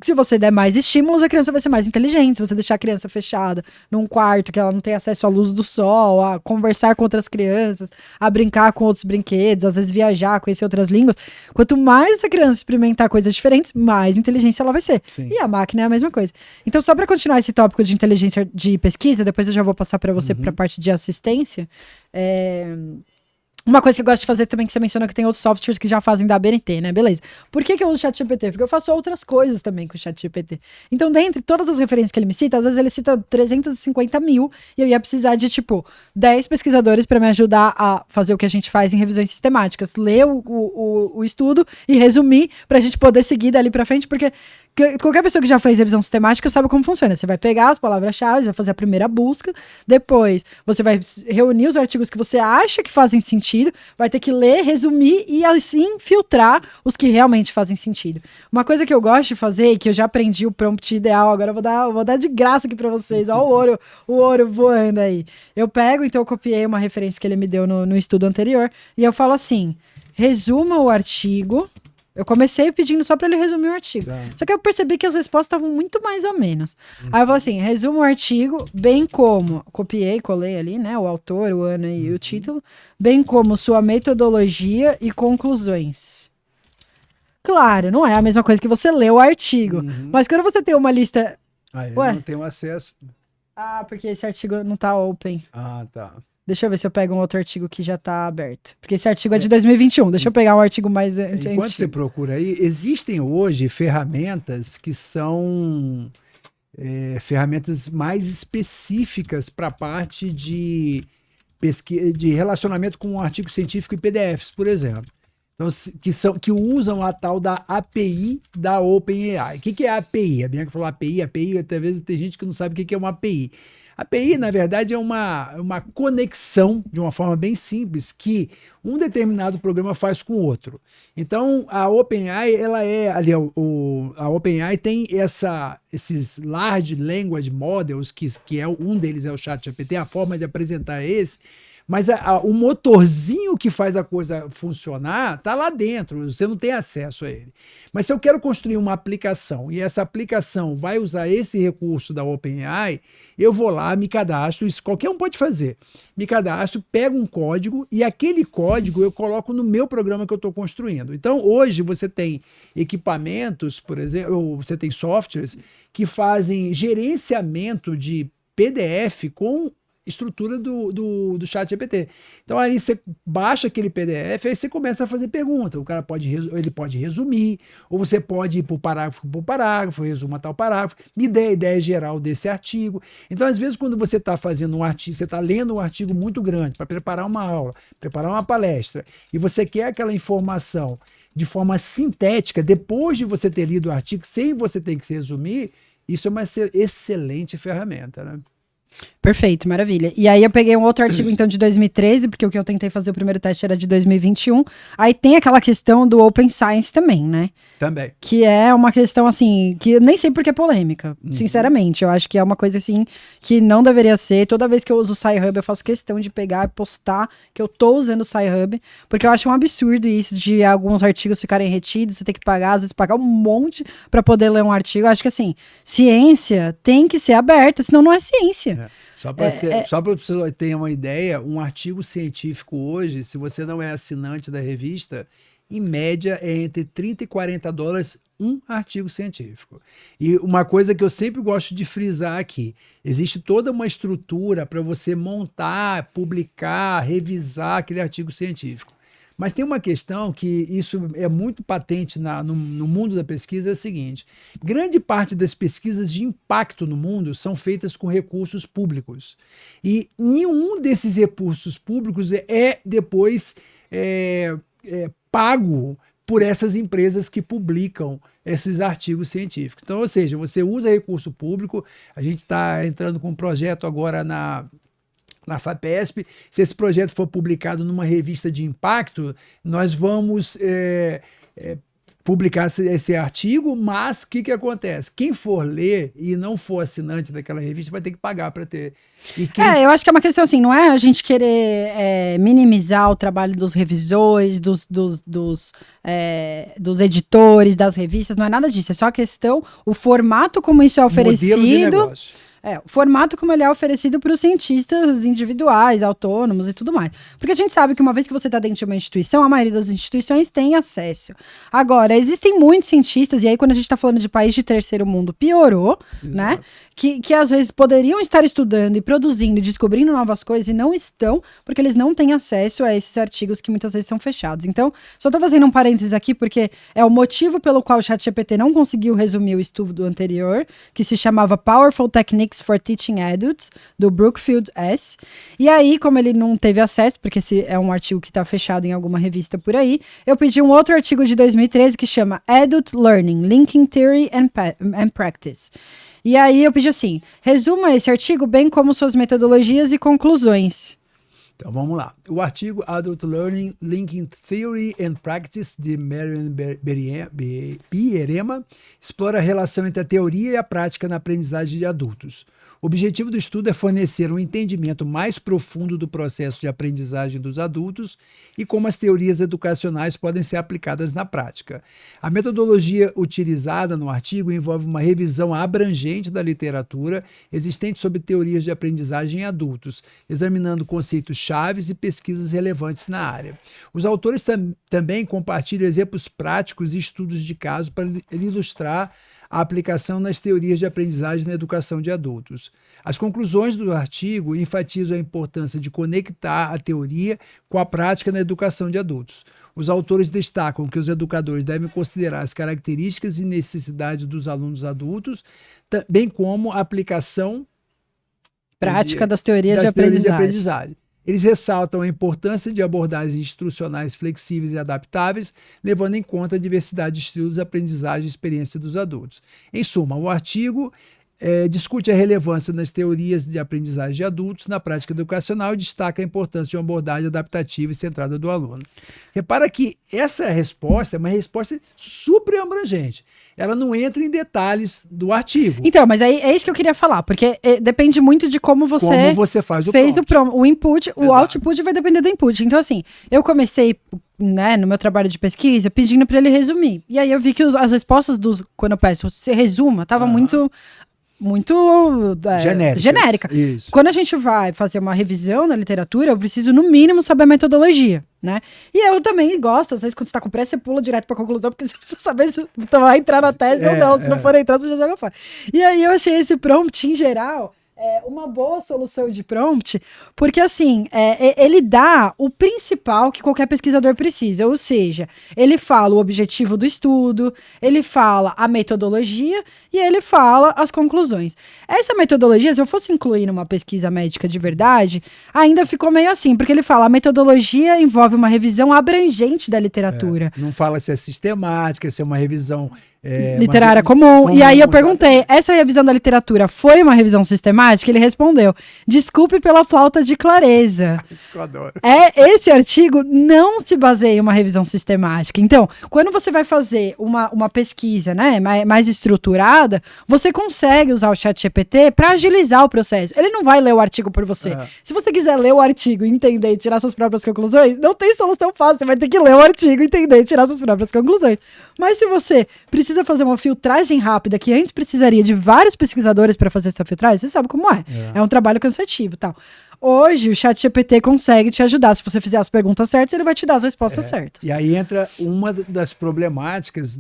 Que se você der mais estímulos, a criança vai ser mais inteligente. Se você deixar a criança fechada num quarto que ela não tem acesso à luz do sol, a conversar com outras crianças, a brincar com outros brinquedos, às vezes viajar, conhecer outras línguas. Quanto mais essa criança experimentar coisas diferentes, mais inteligência ela vai ser. Sim. E a máquina é a mesma coisa. Então, só para continuar esse tópico de inteligência de pesquisa, depois eu já vou passar para você para a parte de assistência. Uma coisa que eu gosto de fazer também, que você mencionou que tem outros softwares que já fazem da ABNT, né? Beleza. Por que eu uso o ChatGPT? Porque eu faço outras coisas também com o ChatGPT. Então, dentre todas as referências que ele me cita, às vezes ele cita 350 mil e eu ia precisar de, 10 pesquisadores para me ajudar a fazer o que a gente faz em revisões sistemáticas. Ler o estudo e resumir pra gente poder seguir dali pra frente, porque qualquer pessoa que já fez revisão sistemática sabe como funciona. Você vai pegar as palavras-chave, vai fazer a primeira busca, depois você vai reunir os artigos que você acha que fazem sentido, vai ter que ler, resumir e assim filtrar os que realmente fazem sentido. Uma coisa que eu gosto de fazer e que eu já aprendi o prompt ideal, agora eu vou dar de graça aqui pra vocês, ó o ouro voando aí. Eu pego, então eu copiei uma referência que ele me deu no estudo anterior e eu falo assim, resuma o artigo. Eu comecei pedindo só para ele resumir o artigo. Tá. Só que eu percebi que as respostas estavam muito mais ou menos. Aí eu falei assim, resumo o artigo, bem como... Copiei, colei ali, né? O autor, o ano e o título. Bem como sua metodologia e conclusões. Claro, não é a mesma coisa que você lê o artigo. Mas quando você tem uma lista... Eu não tenho acesso. Ah, porque esse artigo não tá open. Ah, tá. Deixa eu ver se eu pego um outro artigo que já está aberto. Porque esse artigo é de 2021. Deixa eu pegar um artigo mais antigo. Enquanto você procura aí, existem hoje ferramentas que são ferramentas mais específicas para a parte de relacionamento com um artigo científico e PDFs, por exemplo. Então, que usam a tal da API da OpenAI. O que é a API? A Bianca falou API, até vezes tem gente que não sabe o que é uma API. A API, na verdade, é uma conexão, de uma forma bem simples, que um determinado programa faz com o outro. Então, a OpenAI, a OpenAI tem esses Large Language Models, que um deles é o ChatGPT, a forma de apresentar esse, mas o motorzinho que faz a coisa funcionar está lá dentro, você não tem acesso a ele. Mas se eu quero construir uma aplicação e essa aplicação vai usar esse recurso da OpenAI, eu vou lá, me cadastro, isso qualquer um pode fazer. Me cadastro, pego um código e aquele código eu coloco no meu programa que eu estou construindo. Então, hoje você tem equipamentos, por exemplo, você tem softwares que fazem gerenciamento de PDF com estrutura do ChatGPT. Então aí você baixa aquele PDF, aí você começa a fazer pergunta. O cara ele pode resumir, ou você pode ir por parágrafo, resuma tal parágrafo, me dê a ideia geral desse artigo. Então, às vezes, quando você está fazendo um artigo, você está lendo um artigo muito grande para preparar uma aula, preparar uma palestra, e você quer aquela informação de forma sintética, depois de você ter lido o artigo, sem você ter que se resumir, isso é uma excelente ferramenta, né? Perfeito, maravilha. E aí eu peguei um outro artigo, então, de 2013, porque o que eu tentei fazer o primeiro teste era de 2021. Aí tem aquela questão do Open Science também, né? Também. Que é uma questão, assim, que eu nem sei porque é polêmica, sinceramente. Eu acho que é uma coisa, assim, que não deveria ser. Toda vez que eu uso o Sci-Hub, eu faço questão de pegar e postar que eu tô usando o Sci-Hub, porque eu acho um absurdo isso de alguns artigos ficarem retidos, você ter que pagar, às vezes pagar um monte para poder ler um artigo. Eu acho que, assim, ciência tem que ser aberta, senão não é ciência. Só para a pessoa ter uma ideia, um artigo científico hoje, se você não é assinante da revista, em média é entre 30 e 40 dólares um artigo científico. E uma coisa que eu sempre gosto de frisar aqui, existe toda uma estrutura para você montar, publicar, revisar aquele artigo científico. Mas tem uma questão que isso é muito patente no mundo da pesquisa, é o seguinte: grande parte das pesquisas de impacto no mundo são feitas com recursos públicos. E nenhum desses recursos públicos é depois pago por essas empresas que publicam esses artigos científicos. Então, ou seja, você usa recurso público, a gente está entrando com um projeto agora na FAPESP. Se esse projeto for publicado numa revista de impacto, nós vamos publicar esse artigo, mas o que acontece? Quem for ler e não for assinante daquela revista vai ter que pagar para ter. Eu acho que é uma questão assim, não é a gente querer minimizar o trabalho dos revisores, dos editores, das revistas, não é nada disso, é só a questão, o formato como isso é oferecido. Modelo de negócio. O formato como ele é oferecido para os cientistas individuais, autônomos e tudo mais. Porque a gente sabe que uma vez que você está dentro de uma instituição, a maioria das instituições tem acesso. Agora, existem muitos cientistas, e aí quando a gente está falando de país de terceiro mundo, piorou, né? Que às vezes poderiam estar estudando e produzindo e descobrindo novas coisas e não estão, porque eles não têm acesso a esses artigos que muitas vezes são fechados. Então, só estou fazendo um parênteses aqui, porque é o motivo pelo qual o ChatGPT não conseguiu resumir o estudo anterior, que se chamava Powerful Techniques for Teaching Adults, do Brookfield S. E aí, como ele não teve acesso, porque esse é um artigo que está fechado em alguma revista por aí, eu pedi um outro artigo de 2013 que chama Adult Learning, Linking Theory and Practice. E aí eu pedi assim, resuma esse artigo bem como suas metodologias e conclusões. Então vamos lá. O artigo Adult Learning, Linking Theory and Practice, de Marion Pierema, explora a relação entre a teoria e a prática na aprendizagem de adultos. O objetivo do estudo é fornecer um entendimento mais profundo do processo de aprendizagem dos adultos e como as teorias educacionais podem ser aplicadas na prática. A metodologia utilizada no artigo envolve uma revisão abrangente da literatura existente sobre teorias de aprendizagem em adultos, examinando conceitos chaves e pesquisas relevantes na área. Os autores também compartilham exemplos práticos e estudos de caso para ilustrar a aplicação nas teorias de aprendizagem na educação de adultos. As conclusões do artigo enfatizam a importância de conectar a teoria com a prática na educação de adultos. Os autores destacam que os educadores devem considerar as características e necessidades dos alunos adultos, bem como a aplicação prática das teorias de aprendizagem. Eles ressaltam a importância de abordagens instrucionais flexíveis e adaptáveis, levando em conta a diversidade de estilos de aprendizagem e experiência dos adultos. Em suma, o artigo discute a relevância das teorias de aprendizagem de adultos na prática educacional e destaca a importância de uma abordagem adaptativa e centrada do aluno. Repara que essa resposta é uma resposta super abrangente. Ela não entra em detalhes do artigo. Então, mas aí é isso que eu queria falar, porque depende muito de como você faz fez o input, o output vai depender do input. Então, assim, eu comecei, né, no meu trabalho de pesquisa pedindo para ele resumir. E aí eu vi que as respostas quando eu peço, você resuma, tava muito genérica. Isso. Quando a gente vai fazer uma revisão na literatura, eu preciso, no mínimo, saber a metodologia, né? E eu também gosto, às vezes, quando você tá com pressa, você pula direto pra conclusão, porque você precisa saber se vai entrar na tese ou não. Se não for entrar, você já joga fora. E aí eu achei esse prompt, em geral, uma boa solução de prompt, porque assim, ele dá o principal que qualquer pesquisador precisa, ou seja, ele fala o objetivo do estudo, ele fala a metodologia e ele fala as conclusões. Essa metodologia, se eu fosse incluir numa pesquisa médica de verdade, ainda ficou meio assim, porque ele fala a metodologia envolve uma revisão abrangente da literatura. Não fala se é sistemática, se é uma revisão literária comum. E aí eu perguntei, essa revisão da literatura foi uma revisão sistemática? Ele respondeu, desculpe pela falta de clareza. Isso que eu adoro. Esse artigo não se baseia em uma revisão sistemática. Então, quando você vai fazer uma pesquisa, né, mais estruturada, você consegue usar o ChatGPT para agilizar o processo. Ele não vai ler o artigo por você. Se você quiser ler o artigo, entender e tirar suas próprias conclusões, não tem solução fácil. Você vai ter que ler o artigo, entender e tirar suas próprias conclusões. Mas se você precisa fazer uma filtragem rápida, que antes precisaria de vários pesquisadores para fazer essa filtragem, você sabe como é. É um trabalho cansativo e tal. Hoje, o ChatGPT consegue te ajudar. Se você fizer as perguntas certas, ele vai te dar as respostas certas. E aí entra uma das problemáticas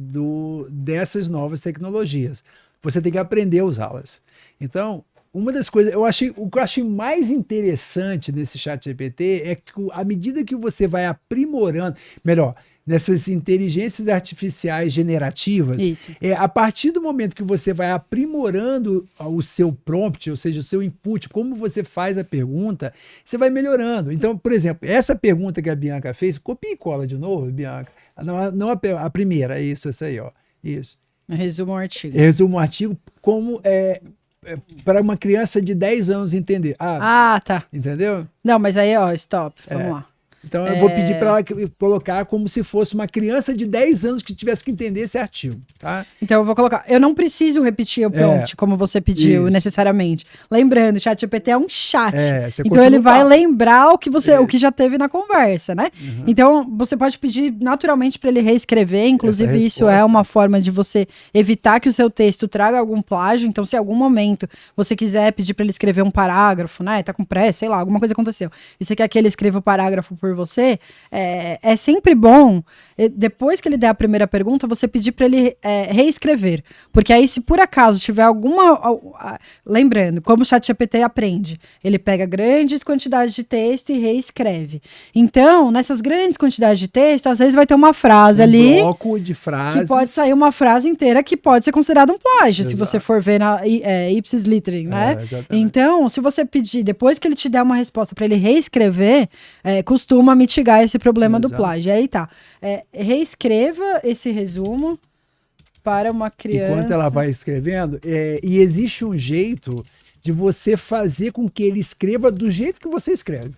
dessas novas tecnologias. Você tem que aprender a usá-las. Então, uma das coisas, o que eu achei mais interessante nesse ChatGPT é que, à medida que você vai aprimorando, nessas inteligências artificiais generativas, a partir do momento que você vai aprimorando o seu prompt, ou seja, o seu input, como você faz a pergunta, você vai melhorando. Então, por exemplo, essa pergunta que a Bianca fez, copia e cola de novo, Bianca. Não a primeira, essa aí, ó. Isso. Resuma um artigo. Resuma um artigo como para uma criança de 10 anos entender. Tá. Entendeu? Não, mas aí, stop. Vamos lá. Então eu vou pedir para ela colocar como se fosse uma criança de 10 anos que tivesse que entender esse artigo, tá? Então eu vou colocar, eu não preciso repetir o prompt como você pediu, necessariamente. Lembrando, o ChatGPT é um chat. Então ele vai lembrar o que o que já teve na conversa, né? Então você pode pedir naturalmente para ele reescrever, inclusive isso é uma forma de você evitar que o seu texto traga algum plágio. Então se em algum momento você quiser pedir para ele escrever um parágrafo, né? Tá com pressa, sei lá, alguma coisa aconteceu. E você quer que ele escreva o parágrafo por você, é sempre bom, depois que ele der a primeira pergunta, você pedir para ele reescrever. Porque aí, se por acaso tiver alguma... Lembrando, como o ChatGPT aprende, ele pega grandes quantidades de texto e reescreve. Então, nessas grandes quantidades de texto, às vezes vai ter uma frase ali... bloco de frases. Que pode sair uma frase inteira que pode ser considerada um plágio, se você for ver na ipsis literim, né? Então, se você pedir, depois que ele te der uma resposta para ele reescrever, costuma mitigar esse problema do plágio. Aí tá. Reescreva esse resumo para uma criança. Enquanto ela vai escrevendo, e existe um jeito de você fazer com que ele escreva do jeito que você escreve.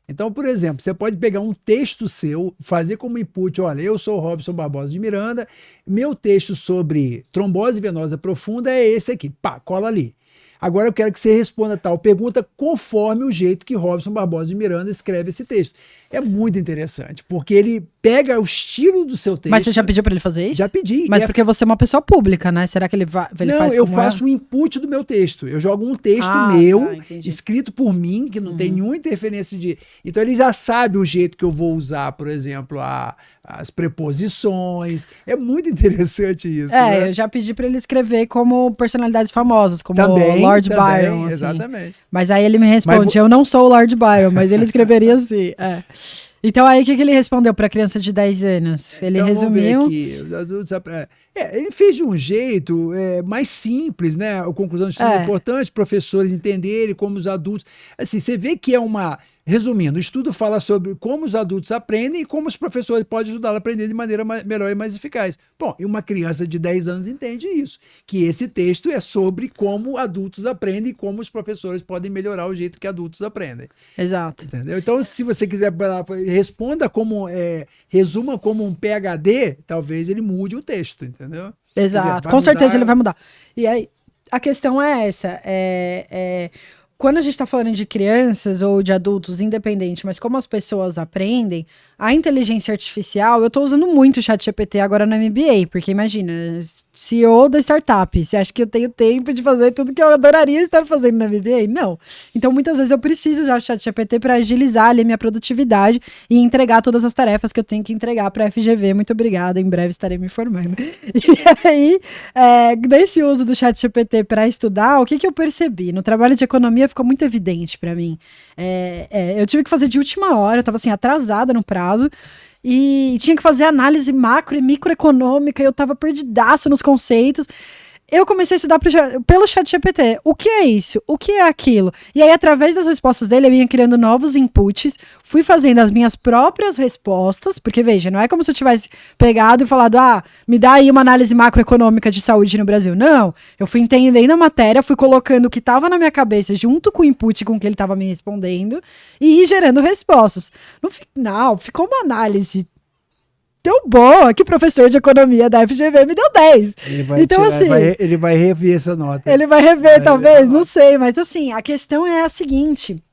Então, por exemplo, você pode pegar um texto seu, fazer como input, olha, eu sou o Robson Barbosa de Miranda, meu texto sobre trombose venosa profunda é esse aqui, pá, cola ali. Agora eu quero que você responda tal pergunta conforme o jeito que Robson Barbosa de Miranda escreve esse texto. É muito interessante, porque ele pega o estilo do seu texto. Mas você já pediu para ele fazer isso? Já pedi. Mas porque você é uma pessoa pública, né? Será que ele faz como Não, eu faço um input do meu texto. Eu jogo um texto meu, escrito por mim, que não tem nenhuma interferência de... Então ele já sabe o jeito que eu vou usar, por exemplo, as preposições. É muito interessante isso. Né? Eu já pedi para ele escrever como personalidades famosas, como Lord Byron. Assim. Exatamente. Mas aí ele me responde, eu não sou o Lord Byron, mas ele escreveria assim. Então aí o que ele respondeu para a criança de 10 anos? Ele resumiu... Vamos ver aqui. Os adultos, ele fez de um jeito mais simples, né? A conclusão do estudo é importante, professores entenderem como os adultos... Assim, você vê que Resumindo, o estudo fala sobre como os adultos aprendem e como os professores podem ajudá-los a aprender de maneira melhor e mais eficaz. Bom, e uma criança de 10 anos entende isso, que esse texto é sobre como adultos aprendem e como os professores podem melhorar o jeito que adultos aprendem. Exato. Entendeu? Então, se você quiser, resuma como um PhD, talvez ele mude o texto, entendeu? Exato, com certeza ele vai mudar. E aí, a questão é essa, quando a gente está falando de crianças ou de adultos, independente, mas como as pessoas aprendem, a inteligência artificial, eu estou usando muito o ChatGPT agora no MBA, porque imagina, CEO da startup, você acha que eu tenho tempo de fazer tudo que eu adoraria estar fazendo no MBA? Não. Então, muitas vezes eu preciso usar o ChatGPT para agilizar ali a minha produtividade e entregar todas as tarefas que eu tenho que entregar para a FGV. Muito obrigada, em breve estarei me formando. E aí, nesse uso do ChatGPT para estudar, o que eu percebi? No trabalho de economia ficou muito evidente para mim. Eu tive que fazer de última hora, eu estava assim, atrasada no prazo, e tinha que fazer análise macro e microeconômica, e eu estava perdidaça nos conceitos. Eu comecei a estudar pelo ChatGPT. O que é isso? O que é aquilo? E aí, através das respostas dele, eu ia criando novos inputs, fui fazendo as minhas próprias respostas, porque, veja, não é como se eu tivesse pegado e falado, me dá aí uma análise macroeconômica de saúde no Brasil. Não, eu fui entendendo a matéria, fui colocando o que estava na minha cabeça junto com o input com que ele estava me respondendo e gerando respostas. No final, ficou uma análise tão boa que o professor de economia da FGV me deu 10. Então, assim, ele vai rever essa nota. Ele vai rever, talvez, não sei, mas assim, a questão é a seguinte: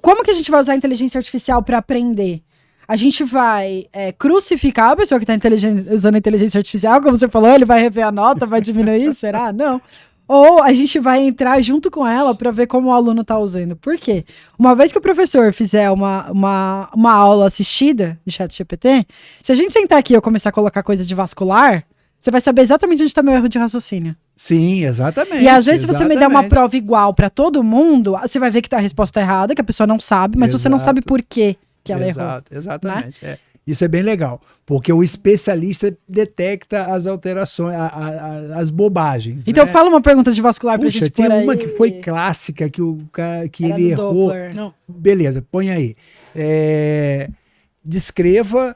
como que a gente vai usar a inteligência artificial para aprender? A gente vai crucificar a pessoa que está usando a inteligência artificial, como você falou, ele vai rever a nota, vai diminuir, será? Não. Ou a gente vai entrar junto com ela para ver como o aluno está usando. Por quê? Uma vez que o professor fizer uma aula assistida de ChatGPT, se a gente sentar aqui e eu começar a colocar coisa de vascular, você vai saber exatamente onde está meu erro de raciocínio. Sim, exatamente. E às vezes, se você me der uma prova igual para todo mundo, você vai ver que a resposta é errada, que a pessoa não sabe, mas você não sabe por quê que ela errou. Exatamente. Né? Isso é bem legal, porque o especialista detecta as alterações, as bobagens. Então fala uma pergunta de vascular pra gente pôr aí. Tem uma que foi clássica, que ele errou. Doppler. Não, beleza, põe aí. Descreva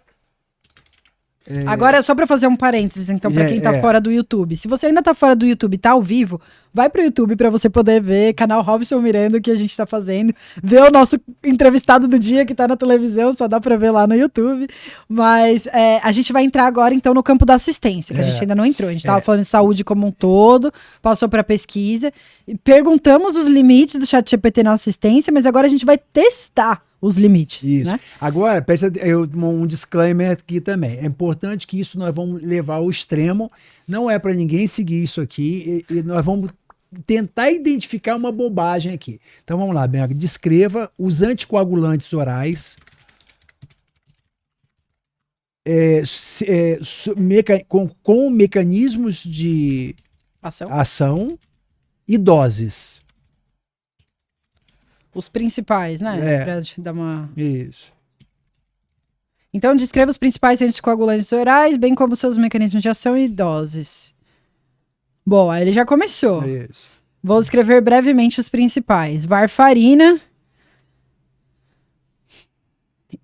Agora, só para fazer um parênteses, então, para quem tá fora do YouTube. Se você ainda tá fora do YouTube e tá ao vivo, vai pro YouTube para você poder ver canal Robson Miranda, o que a gente tá fazendo. Ver o nosso entrevistado do dia que tá na televisão, só dá para ver lá no YouTube. Mas a gente vai entrar agora, então, no campo da assistência, que a gente ainda não entrou. A gente tava falando de saúde como um todo, passou para pesquisa. Perguntamos os limites do ChatGPT na assistência, mas agora a gente vai testar os limites. Isso. Né? Agora, um disclaimer aqui também. É importante que isso nós vamos levar ao extremo. Não é para ninguém seguir isso aqui. E nós vamos tentar identificar uma bobagem aqui. Então vamos lá, Bianca. Descreva os anticoagulantes orais com mecanismos de ação e doses. Os principais, né? Pra dar uma... Isso. Então, descreva os principais anticoagulantes orais, bem como seus mecanismos de ação e doses. Bom, aí ele já começou. Isso. Vou descrever brevemente os principais. Varfarina,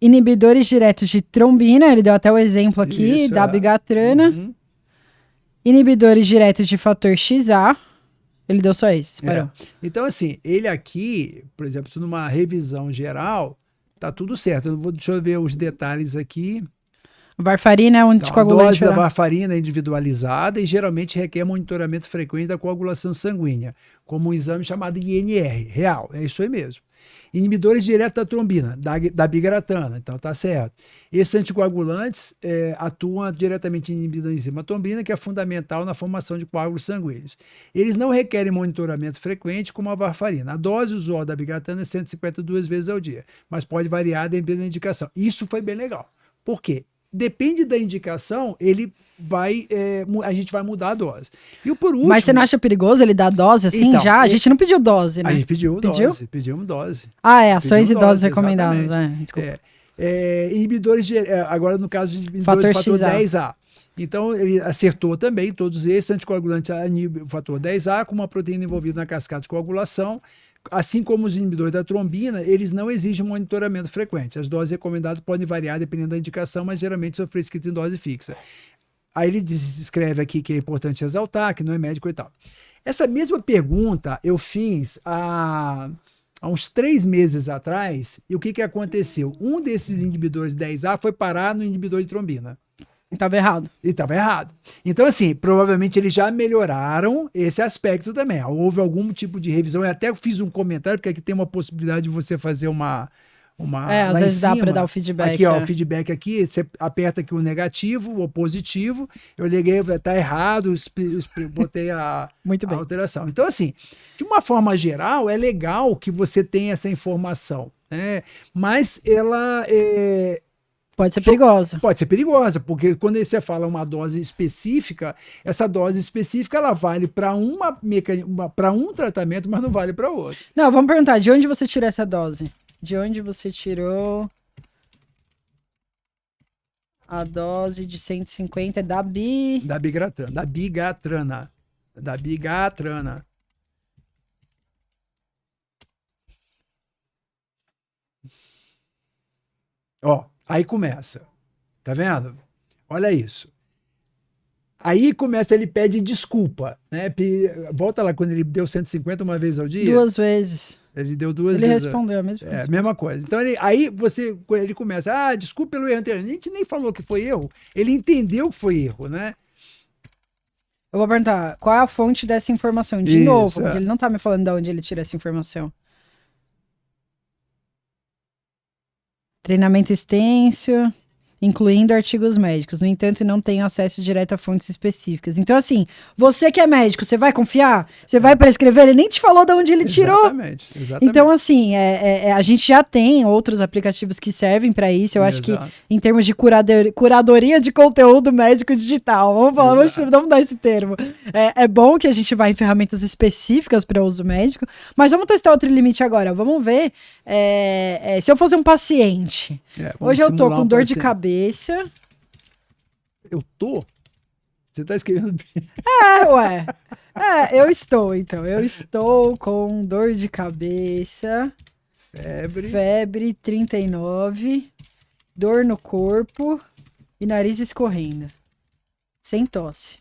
inibidores diretos de trombina, ele deu até o exemplo aqui, dabigatrana. Inibidores diretos de fator XA. Ele deu só esses, parou. Então, assim, ele aqui, por exemplo, se numa revisão geral, tá tudo certo. Deixa eu ver os detalhes aqui. Varfarina é um anticoagulante. A dose da varfarina é individualizada e geralmente requer monitoramento frequente da coagulação sanguínea, como um exame chamado INR, real, é isso aí mesmo. Inibidores diretos da trombina, da bigratana, então tá certo. Esses anticoagulantes atuam diretamente inibindo a enzima trombina, que é fundamental na formação de coágulos sanguíneos. Eles não requerem monitoramento frequente, como a varfarina. A dose usual da bigratana é 152 vezes ao dia, mas pode variar dependendo da indicação. Isso foi bem legal. Por quê? Depende da indicação, a gente vai mudar a dose. E por último, mas você não acha perigoso ele dar dose assim então, já? A gente não pediu dose, né? A gente pedimos dose. Ações e doses recomendadas. Desculpa. Inibidores, agora no caso de inibidores de fator 10A. Então ele acertou também todos esses anticoagulantes o fator 10A com uma proteína envolvida na cascata de coagulação. Assim como os inibidores da trombina, eles não exigem monitoramento frequente. As doses recomendadas podem variar dependendo da indicação, mas geralmente são prescritas em dose fixa. Aí ele escreve aqui que é importante exaltar, que não é médico e tal. Essa mesma pergunta eu fiz há uns 3 meses atrás, e o que aconteceu? Um desses inibidores 10A foi parar no inibidor de trombina. Estava errado. E estava errado. Então, assim, provavelmente eles já melhoraram esse aspecto também. Houve algum tipo de revisão. Eu até fiz um comentário, porque aqui tem uma possibilidade de você fazer uma às vezes dá para dar o feedback. Aqui, ó, o feedback aqui, você aperta aqui o negativo, o positivo. Eu liguei, tá errado, botei a alteração. Então, assim, de uma forma geral, é legal que você tenha essa informação, né? Mas ela pode ser perigosa. Pode ser perigosa, porque quando você fala uma dose específica, essa dose específica ela vale para um tratamento, mas não vale para outro. Não, vamos perguntar, de onde você tirou essa dose? De onde você tirou a dose de 150 da bigatrana. Ó, aí começa. Tá vendo? Olha isso. Aí começa, ele pede desculpa, né? Volta lá quando ele deu 150 uma vez ao dia. 2 vezes. Ele deu 2 vezes. Ele respondeu a mesma coisa. Mesma coisa. Então, ele começa, desculpa pelo erro anterior. A gente nem falou que foi erro. Ele entendeu que foi erro, né? Eu vou perguntar, qual é a fonte dessa informação? De novo, porque ele não tá me falando de onde ele tira essa informação. Treinamento extenso, incluindo artigos médicos. No entanto, não tem acesso direto a fontes específicas. Então, assim, você que é médico, você vai confiar? Você vai prescrever? Ele nem te falou de onde ele tirou. Exatamente. Então, assim, a gente já tem outros aplicativos que servem para isso. Eu acho que, em termos de curadoria de conteúdo médico digital, vamos dar esse termo. É bom que a gente vá em ferramentas específicas para uso médico, mas vamos testar outro limite agora. Vamos ver se eu fosse um paciente. Hoje eu tô com dor de cabeça. Eu tô? Você tá escrevendo bem. Eu estou, então. Eu estou com dor de cabeça. Febre 39. Dor no corpo. e nariz escorrendo. Sem tosse.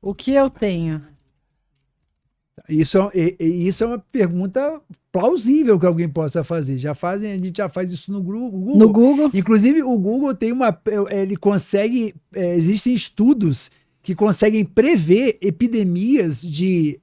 O que eu tenho? Isso é uma pergunta plausível que alguém possa fazer. A gente já faz isso no Google. No Google? Inclusive, o Google tem ele consegue, existem estudos que conseguem prever epidemias de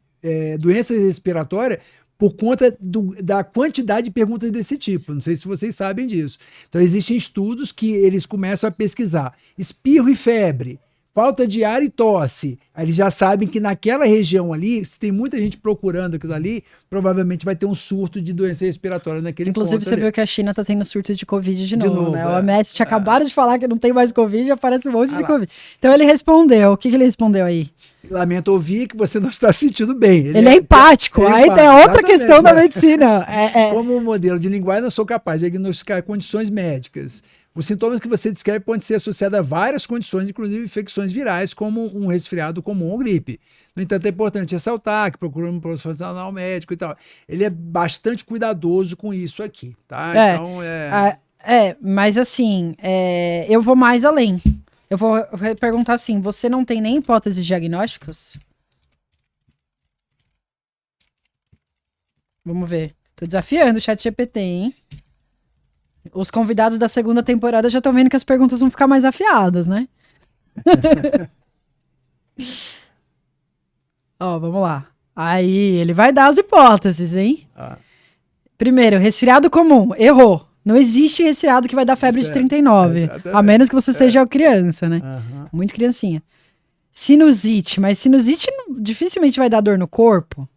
doenças respiratórias por conta da quantidade de perguntas desse tipo. Não sei se vocês sabem disso. Então, existem estudos que eles começam a pesquisar espirro e febre, falta de ar e tosse. Aí eles já sabem que naquela região ali, se tem muita gente procurando aquilo ali, provavelmente vai ter um surto de doença respiratória naquele ponto. Inclusive, você viu que a China tá tendo surto de Covid de novo, né? É. O OMS tinha acabado de falar que não tem mais Covid e aparece um monte de Covid. Então ele respondeu. O que ele respondeu aí? Lamento ouvir que você não está sentindo bem. Ele é empático. Aí tem outra questão da medicina. Como modelo de linguagem, eu sou capaz de diagnosticar condições médicas. Os sintomas que você descreve podem ser associados a várias condições, inclusive infecções virais, como um resfriado comum ou gripe. No entanto, é importante ressaltar que procura um profissional médico e tal. Ele é bastante cuidadoso com isso aqui, tá? Então, mas assim, eu vou mais além. Eu vou perguntar assim, você não tem nem hipóteses diagnósticas? Vamos ver. Tô desafiando o ChatGPT, hein? Os convidados da segunda temporada já estão vendo que as perguntas vão ficar mais afiadas, né? Ó, vamos lá. Aí, ele vai dar as hipóteses, hein? Primeiro, resfriado comum. Errou. Não existe resfriado que vai dar febre de 39. A menos que você seja criança, né? Muito criancinha. Sinusite. Mas sinusite dificilmente vai dar dor no corpo.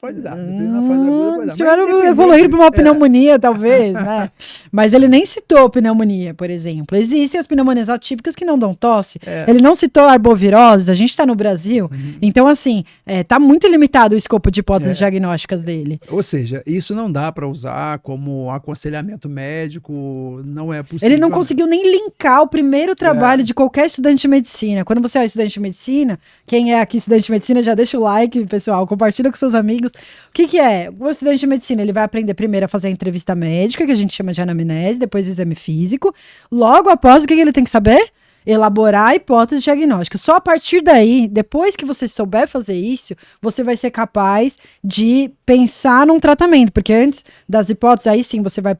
Pode dar. Na fase aguda pode dar. Tiveram evoluir para uma pneumonia, talvez, né? Mas ele nem citou pneumonia, por exemplo. Existem as pneumonias atípicas que não dão tosse. Ele não citou arbovirose, a gente está no Brasil. Então, assim, tá muito limitado o escopo de hipóteses diagnósticas dele. Ou seja, isso não dá para usar como aconselhamento médico, não é possível. Ele não conseguiu nem linkar o primeiro trabalho de qualquer estudante de medicina. Quando você é estudante de medicina, quem é aqui estudante de medicina, já deixa o like, pessoal, compartilha com seus amigos. O que é? O estudante de medicina, ele vai aprender primeiro a fazer a entrevista médica, que a gente chama de anamnese, depois o exame físico. Logo após, o que ele tem que saber? Elaborar a hipótese diagnóstica. Só a partir daí, depois que você souber fazer isso, você vai ser capaz de pensar num tratamento. Porque antes das hipóteses, aí sim, você vai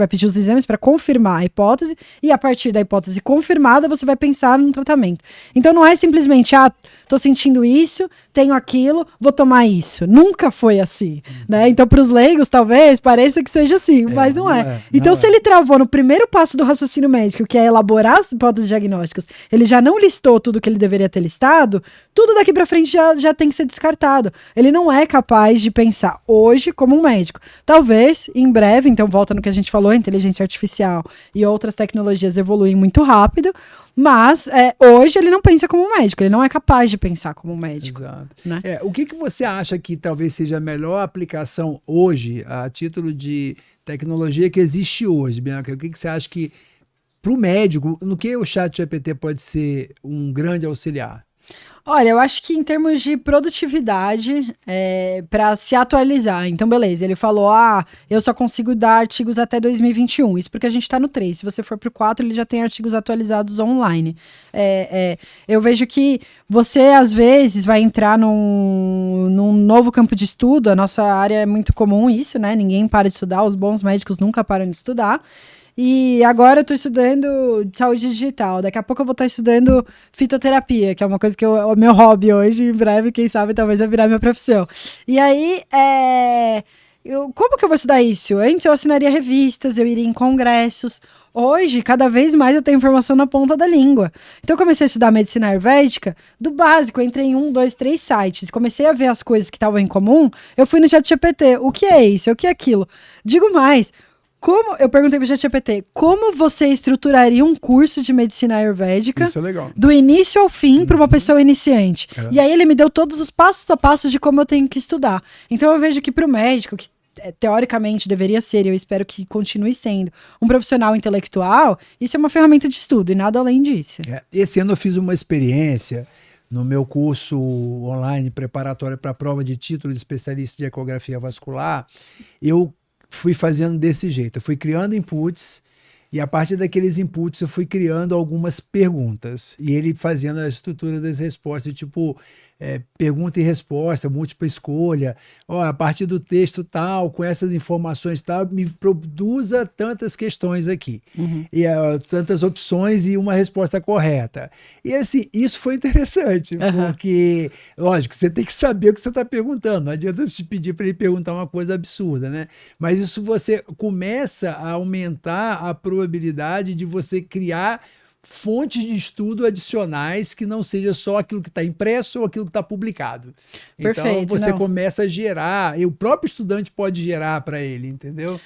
pedir os exames para confirmar a hipótese, e a partir da hipótese confirmada, você vai pensar num tratamento. Então não é simplesmente, tô sentindo isso, tenho aquilo, vou tomar isso. Nunca foi assim, né? Então, para os leigos, talvez, pareça que seja assim, mas não é. Então, se ele travou no primeiro passo do raciocínio médico, que é elaborar as hipóteses diagnósticas, ele já não listou tudo que ele deveria ter listado, tudo daqui para frente já tem que ser descartado. Ele não é capaz de pensar hoje como um médico. Talvez, em breve, então volta no que a gente falou, a inteligência artificial e outras tecnologias evoluem muito rápido, mas hoje ele não pensa como um médico, ele não é capaz de pensar como um médico. Exato. Né? O que você acha que talvez seja a melhor aplicação hoje, a título de tecnologia que existe hoje, Bianca? O que você acha que, para o médico, no que o ChatGPT pode ser um grande auxiliar? Olha, eu acho que em termos de produtividade, para se atualizar. Então, beleza, ele falou, eu só consigo dar artigos até 2021. Isso porque a gente está no 3. Se você for para o 4, ele já tem artigos atualizados online. Eu vejo que você, às vezes, vai entrar num novo campo de estudo. A nossa área é muito comum isso, né? Ninguém para de estudar, os bons médicos nunca param de estudar. E agora eu tô estudando saúde digital. Daqui a pouco eu vou estar estudando fitoterapia, que é uma coisa que é o meu hobby hoje. Em breve, quem sabe, talvez vai virar minha profissão. E aí, como que eu vou estudar isso? Antes eu assinaria revistas, eu iria em congressos. Hoje, cada vez mais eu tenho informação na ponta da língua. Então eu comecei a estudar medicina ayurvédica do básico. Eu entrei em 1, 2, 3 sites. Comecei a ver as coisas que estavam em comum. Eu fui no ChatGPT. O que é isso? O que é aquilo? Digo mais. Eu perguntei pro ChatGPT, como você estruturaria um curso de medicina ayurvédica do início ao fim para uma pessoa iniciante? E aí ele me deu todos os passos a passos de como eu tenho que estudar. Então eu vejo que para o médico, que teoricamente deveria ser, e eu espero que continue sendo, um profissional intelectual, isso é uma ferramenta de estudo e nada além disso. Esse ano eu fiz uma experiência no meu curso online preparatório para a prova de título de especialista de ecografia vascular. Eu fui fazendo desse jeito. Eu fui criando inputs e a partir daqueles inputs eu fui criando algumas perguntas. E ele fazendo a estrutura das respostas, tipo pergunta e resposta, múltipla escolha. A partir do texto tal, com essas informações tal, me produza tantas questões aqui. E tantas opções e uma resposta correta. E assim, isso foi interessante, porque, lógico, você tem que saber o que você está perguntando. Não adianta te pedir para ele perguntar uma coisa absurda, né? Mas isso você começa a aumentar a probabilidade de você criar fontes de estudo adicionais que não seja só aquilo que está impresso ou aquilo que está publicado. Perfeito, então você começa a gerar, e o próprio estudante pode gerar para ele, entendeu?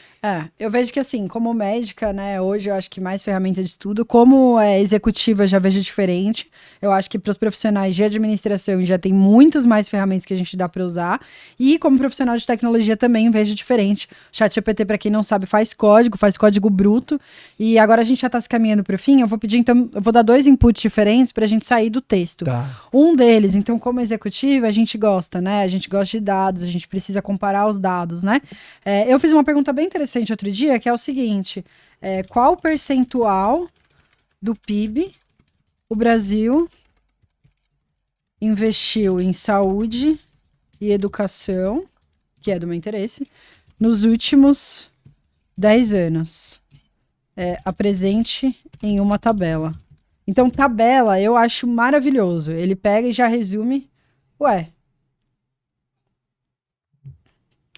Eu vejo que assim, como médica, né, hoje eu acho que mais ferramenta de estudo, como executiva já vejo diferente, eu acho que para os profissionais de administração já tem muitas mais ferramentas que a gente dá para usar, e como profissional de tecnologia também vejo diferente. O ChatGPT, para quem não sabe, faz código bruto, e agora a gente já está se caminhando para o fim, eu vou pedir então, eu vou dar 2 inputs diferentes para a gente sair do texto. Um deles, então, como executiva, a gente gosta, né, a gente gosta de dados, a gente precisa comparar os dados, né. Eu fiz uma pergunta bem interessante outro dia, que é o seguinte, qual percentual do PIB o Brasil investiu em saúde e educação, que é do meu interesse, nos últimos 10 anos? Apresente em uma tabela. Então, tabela eu acho maravilhoso. Ele pega e já resume,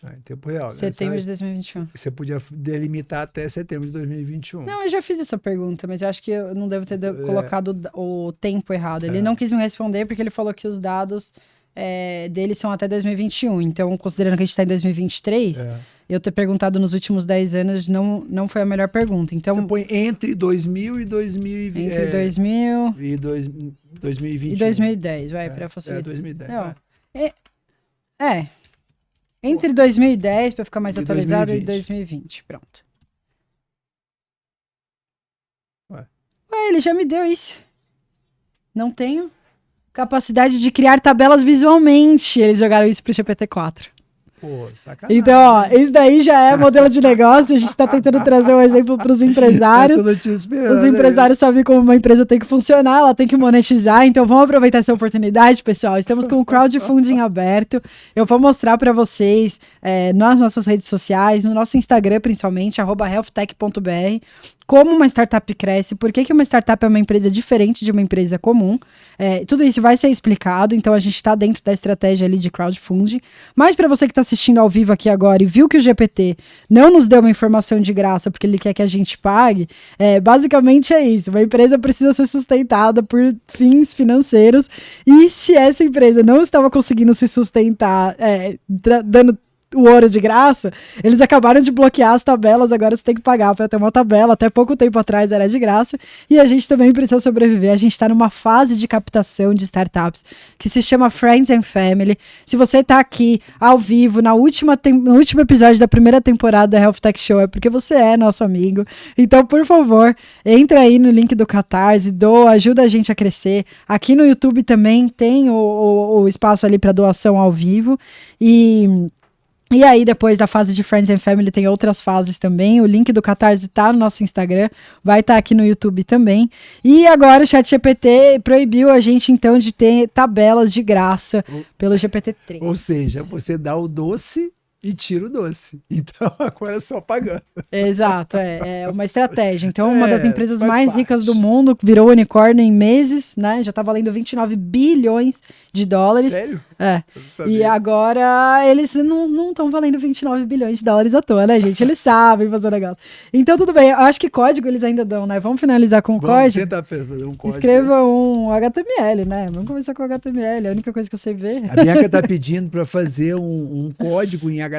em tempo real. Setembro de 2021. Você podia delimitar até setembro de 2021. Não, eu já fiz essa pergunta, mas eu acho que eu não devo ter colocado o tempo errado. Ele não quis me responder porque ele falou que os dados dele são até 2021. Então, considerando que a gente está em 2023, eu ter perguntado nos últimos 10 anos não foi a melhor pergunta. Então, você põe entre 2000 e 2020. Entre 2000 e 2021. E 2010, para facilitar. 2010. Não, entre 2010, para ficar mais atualizado, 2020. e 2020. Pronto. Ele já me deu isso. Não tenho capacidade de criar tabelas visualmente. Eles jogaram isso pro GPT-4. Pô, sacanagem. Então, isso daí já é modelo de negócio. A gente está tentando trazer um exemplo para os empresários. Os empresários sabem como uma empresa tem que funcionar, ela tem que monetizar. Então, vamos aproveitar essa oportunidade, pessoal. Estamos com o crowdfunding aberto. Eu vou mostrar para vocês nas nossas redes sociais, no nosso Instagram, principalmente, @healthtech.br, como uma startup cresce, por que uma startup é uma empresa diferente de uma empresa comum. Tudo isso vai ser explicado, então a gente está dentro da estratégia ali de crowdfunding. Mas para você que está assistindo ao vivo aqui agora e viu que o GPT não nos deu uma informação de graça porque ele quer que a gente pague, basicamente é isso. Uma empresa precisa ser sustentada por fins financeiros, e se essa empresa não estava conseguindo se sustentar dando o ouro de graça, eles acabaram de bloquear as tabelas, agora você tem que pagar para ter uma tabela. Até pouco tempo atrás era de graça, e a gente também precisa sobreviver. A gente está numa fase de captação de startups que se chama Friends and Family. Se você está aqui ao vivo no último episódio da primeira temporada da Health Tech Show, é porque você é nosso amigo. Então, por favor, entra aí no link do Catarse, ajuda a gente a crescer. Aqui no YouTube também tem o espaço ali para doação ao vivo. E aí, depois da fase de Friends and Family, tem outras fases também. O link do Catarse tá no nosso Instagram, vai estar aqui no YouTube também. E agora o ChatGPT proibiu a gente, então, de ter tabelas de graça pelo GPT-3. Ou seja, você dá o doce e tira o doce. Então, agora é só pagando. Exato, é uma estratégia. Então, uma das empresas mais ricas do mundo virou unicórnio em meses, né? Já tá valendo 29 bilhões de dólares. Sério? E agora eles não estão valendo 29 bilhões de dólares à toa, né, gente? Eles sabem fazer o negócio. Então, tudo bem. Eu acho que código eles ainda dão, né? Vamos finalizar com o código. Tentar fazer um código. Escreva um HTML, né? Vamos começar com HTML. É a única coisa que eu sei ver. A Bianca tá pedindo para fazer um código em HTML.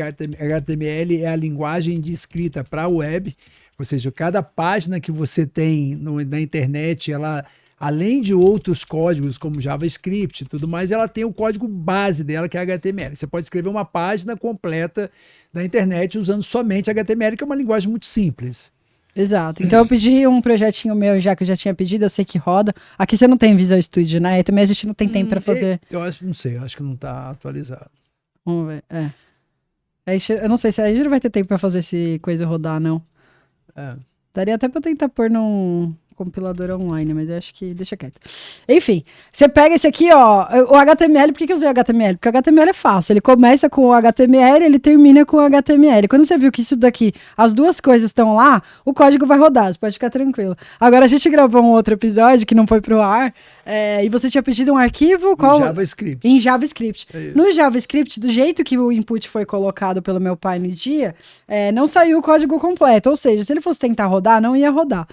HTML é a linguagem de escrita para a web. Ou seja, cada página que você tem na internet, ela, além de outros códigos como JavaScript e tudo mais, ela tem o código base dela, que é HTML. Você pode escrever uma página completa da internet usando somente HTML, que é uma linguagem muito simples. Exato. Então eu pedi um projetinho meu, já que eu já tinha pedido, eu sei que roda. Aqui você não tem Visual Studio, né? E também a gente não tem tempo para fazer. Eu acho que não sei, eu acho que não está atualizado. Vamos ver. Eu não sei se a gente não vai ter tempo pra fazer esse coisa rodar, não. Daria até pra tentar pôr num compilador online, mas eu acho que deixa quieto. Enfim, você pega esse aqui, ó, o HTML. Por que eu usei o HTML? Porque o HTML é fácil. Ele começa com o HTML, ele termina com o HTML. Quando você viu que isso daqui, as duas coisas estão lá, o código vai rodar, você pode ficar tranquilo. Agora, a gente gravou um outro episódio que não foi pro ar, e você tinha pedido um arquivo... Em JavaScript. No JavaScript, do jeito que o input foi colocado pelo meu pai no dia, não saiu o código completo. Ou seja, se ele fosse tentar rodar, não ia rodar.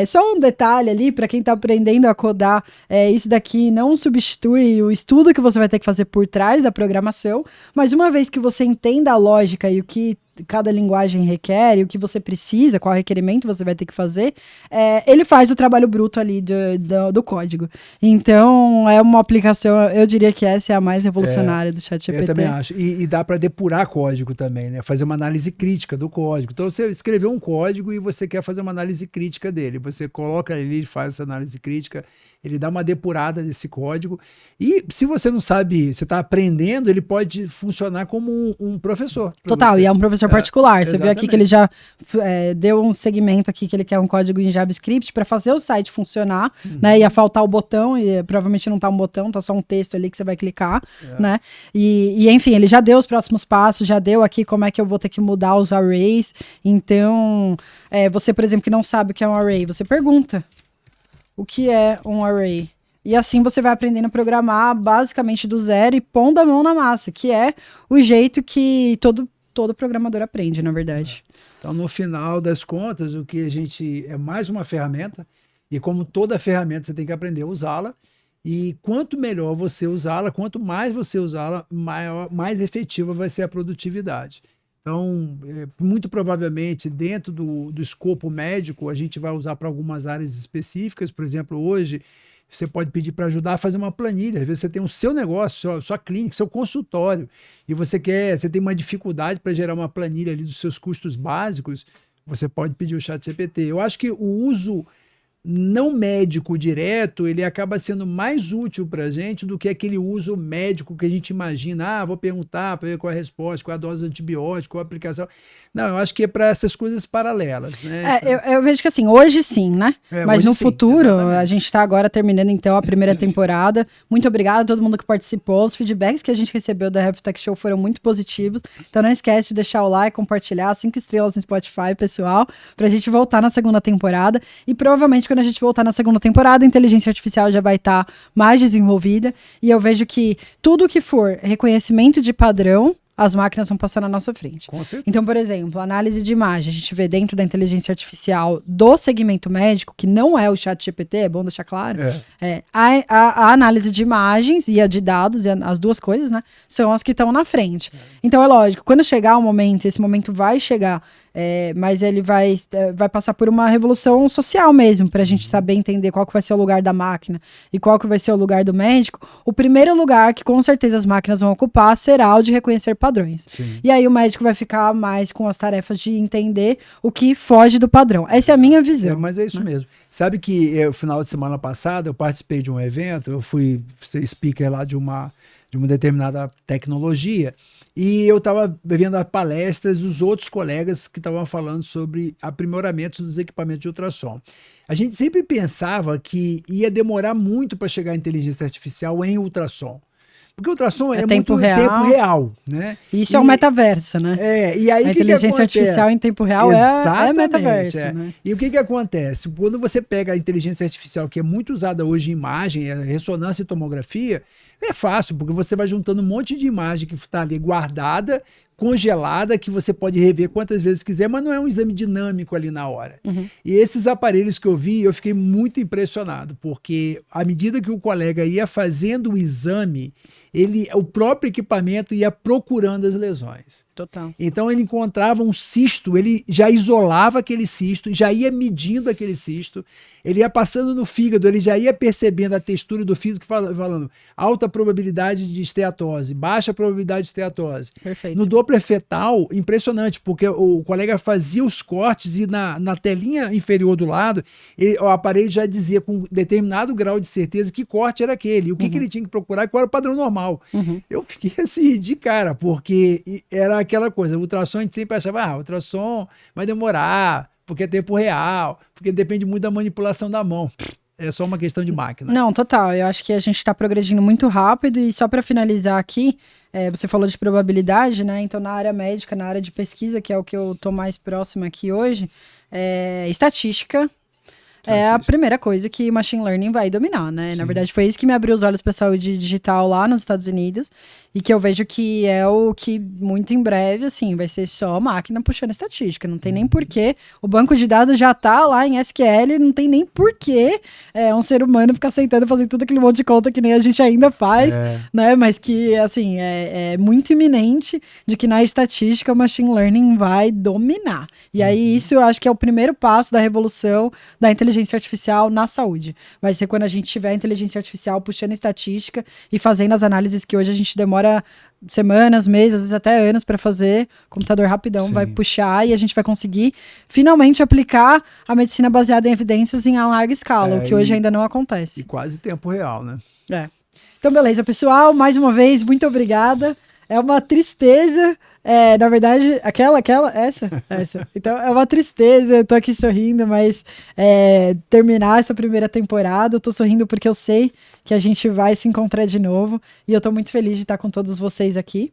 Só um detalhe ali, para quem está aprendendo a codar, isso daqui não substitui o estudo que você vai ter que fazer por trás da programação, mas uma vez que você entenda a lógica e o que cada linguagem requer e o que você precisa, qual requerimento você vai ter que fazer, ele faz o trabalho bruto ali do código. Então, é uma aplicação, eu diria que essa é a mais revolucionária do ChatGPT. Eu também acho. E dá para depurar código também, né? Fazer uma análise crítica do código. Então, você escreveu um código e você quer fazer uma análise crítica dele. Você coloca ali, faz essa análise crítica, ele dá uma depurada desse código. E se você não sabe, você está aprendendo, ele pode funcionar como um professor. Total, e é um professor particular. Você exatamente. viu aqui que ele já deu um segmento aqui que ele quer um código em JavaScript para fazer o site funcionar, né? Ia faltar o botão, e provavelmente não tá um botão, tá só um texto ali que você vai clicar, né? E enfim, ele já deu os próximos passos, já deu aqui como é que eu vou ter que mudar os arrays. Então, você, por exemplo, que não sabe o que é um array, você pergunta o que é um array. E assim você vai aprendendo a programar basicamente do zero e pondo a mão na massa, que é o jeito que todo programador aprende, na verdade. Então, no final das contas, o que a gente é mais uma ferramenta, e como toda ferramenta, você tem que aprender a usá-la, e quanto melhor você usá-la, quanto mais você usá-la, mais efetiva vai ser a produtividade. Então, muito provavelmente, dentro do escopo médico, a gente vai usar para algumas áreas específicas. Por exemplo, hoje, você pode pedir para ajudar a fazer uma planilha. Às vezes você tem o seu negócio, sua clínica, seu consultório, e você tem uma dificuldade para gerar uma planilha ali dos seus custos básicos, você pode pedir o ChatGPT. Eu acho que o uso não médico direto, ele acaba sendo mais útil para a gente do que aquele uso médico que a gente imagina. Vou perguntar para ver qual é a resposta, qual é a dose de antibiótico, qual é a aplicação. Não, eu acho que é para essas coisas paralelas, né? Eu vejo que assim, hoje sim, né? Mas no futuro, exatamente. A gente está agora terminando então a primeira temporada. Muito obrigada a todo mundo que participou. Os feedbacks que a gente recebeu da Health Tech Show foram muito positivos. Então não esquece de deixar o like, compartilhar, 5 estrelas no Spotify, pessoal, pra gente voltar na segunda temporada. E provavelmente quando a gente voltar na segunda temporada, a inteligência artificial já vai estar mais desenvolvida. E eu vejo que tudo que for reconhecimento de padrão, as máquinas vão passar na nossa frente. Com certeza. Então, por exemplo, análise de imagem, a gente vê dentro da inteligência artificial do segmento médico, que não é o ChatGPT, é bom deixar claro, a análise de imagens e a de dados, e as duas coisas, né, são as que estão na frente. Então, é lógico, quando chegar o momento, esse momento vai chegar, mas ele vai passar por uma revolução social mesmo, para a gente saber entender qual que vai ser o lugar da máquina e qual que vai ser o lugar do médico. O primeiro lugar que com certeza as máquinas vão ocupar será o de reconhecer padrões. Sim. E aí o médico vai ficar mais com as tarefas de entender o que foge do padrão. Essa é a minha visão. Mas é isso mesmo. Sabe que no final de semana passada eu participei de um evento, eu fui ser speaker lá de uma determinada tecnologia, e eu estava vendo as palestras dos outros colegas que estavam falando sobre aprimoramentos dos equipamentos de ultrassom. A gente sempre pensava que ia demorar muito para chegar a inteligência artificial em ultrassom. Porque o ultrassom é muito tempo real, né? Isso é um metaverso, né? E aí, a inteligência artificial em tempo real é metaverso. Né? E o que acontece? Quando você pega a inteligência artificial, que é muito usada hoje em imagem, ressonância e tomografia, é fácil, porque você vai juntando um monte de imagem que está ali guardada, congelada, que você pode rever quantas vezes quiser, mas não é um exame dinâmico ali na hora. E esses aparelhos que eu vi, eu fiquei muito impressionado, porque à medida que o colega ia fazendo o exame, o próprio equipamento ia procurando as lesões. Total. Então ele encontrava um cisto, ele já isolava aquele cisto, já ia medindo aquele cisto, ele ia passando no fígado, ele já ia percebendo a textura do fígado, falando alta probabilidade de esteatose, baixa probabilidade de esteatose. Perfeito. No Doppler fetal, impressionante, porque o colega fazia os cortes e na telinha inferior do lado, o aparelho já dizia com determinado grau de certeza que corte era aquele, o que ele tinha que procurar e qual era o padrão normal. Eu fiquei assim de cara, porque era aquela coisa, o ultrassom a gente sempre achava, ultrassom vai demorar, porque é tempo real, porque depende muito da manipulação da mão. É só uma questão de máquina. Não, total. Eu acho que a gente está progredindo muito rápido e só para finalizar aqui, você falou de probabilidade, né? Então, na área médica, na área de pesquisa, que é o que eu tô mais próxima aqui hoje, estatística é a primeira coisa que machine learning vai dominar, né? Sim. Na verdade, foi isso que me abriu os olhos para a saúde digital lá nos Estados Unidos e que eu vejo que é o que muito em breve, assim, vai ser só máquina puxando estatística. Não tem nem porquê. O banco de dados já tá lá em SQL, não tem nem porquê um ser humano ficar sentando fazendo tudo aquele monte de conta que nem a gente ainda faz, né? Mas que, assim, é muito iminente de que na estatística o machine learning vai dominar. E aí isso eu acho que é o primeiro passo da revolução da inteligência artificial na saúde. Vai ser quando a gente tiver a inteligência artificial puxando estatística e fazendo as análises que hoje a gente demora semanas, meses, às vezes até anos para fazer. O computador rapidão vai puxar e a gente vai conseguir finalmente aplicar a medicina baseada em evidências em larga escala, o que hoje ainda não acontece. E quase tempo real, né? Então, beleza, pessoal. Mais uma vez, muito obrigada. É uma tristeza. Na verdade, essa. Então, é uma tristeza, eu tô aqui sorrindo, mas terminar essa primeira temporada, eu tô sorrindo porque eu sei que a gente vai se encontrar de novo, e eu tô muito feliz de estar com todos vocês aqui.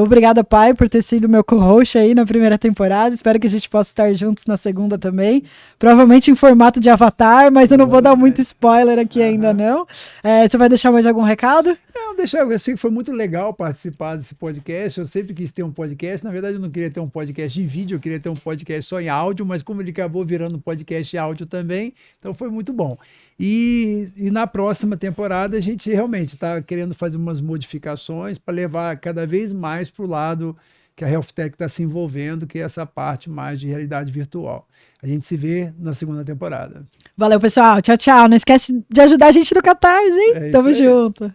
Obrigada, pai, por ter sido meu co-host aí na primeira temporada, espero que a gente possa estar juntos na segunda também, provavelmente em formato de Avatar, mas eu não vou dar muito spoiler aqui ainda não. Você vai deixar mais algum recado? Não, eu sei que foi muito legal participar desse podcast, eu sempre quis ter um podcast, na verdade eu não queria ter um podcast em vídeo, eu queria ter um podcast só em áudio, mas como ele acabou virando um podcast em áudio também, então foi muito bom. E na próxima temporada a gente realmente está querendo fazer umas modificações para levar cada vez mais para o lado que a Health Tech está se envolvendo, que é essa parte mais de realidade virtual. A gente se vê na segunda temporada. Valeu, pessoal. Tchau, tchau. Não esquece de ajudar a gente no Catarse, hein? Tamo junto.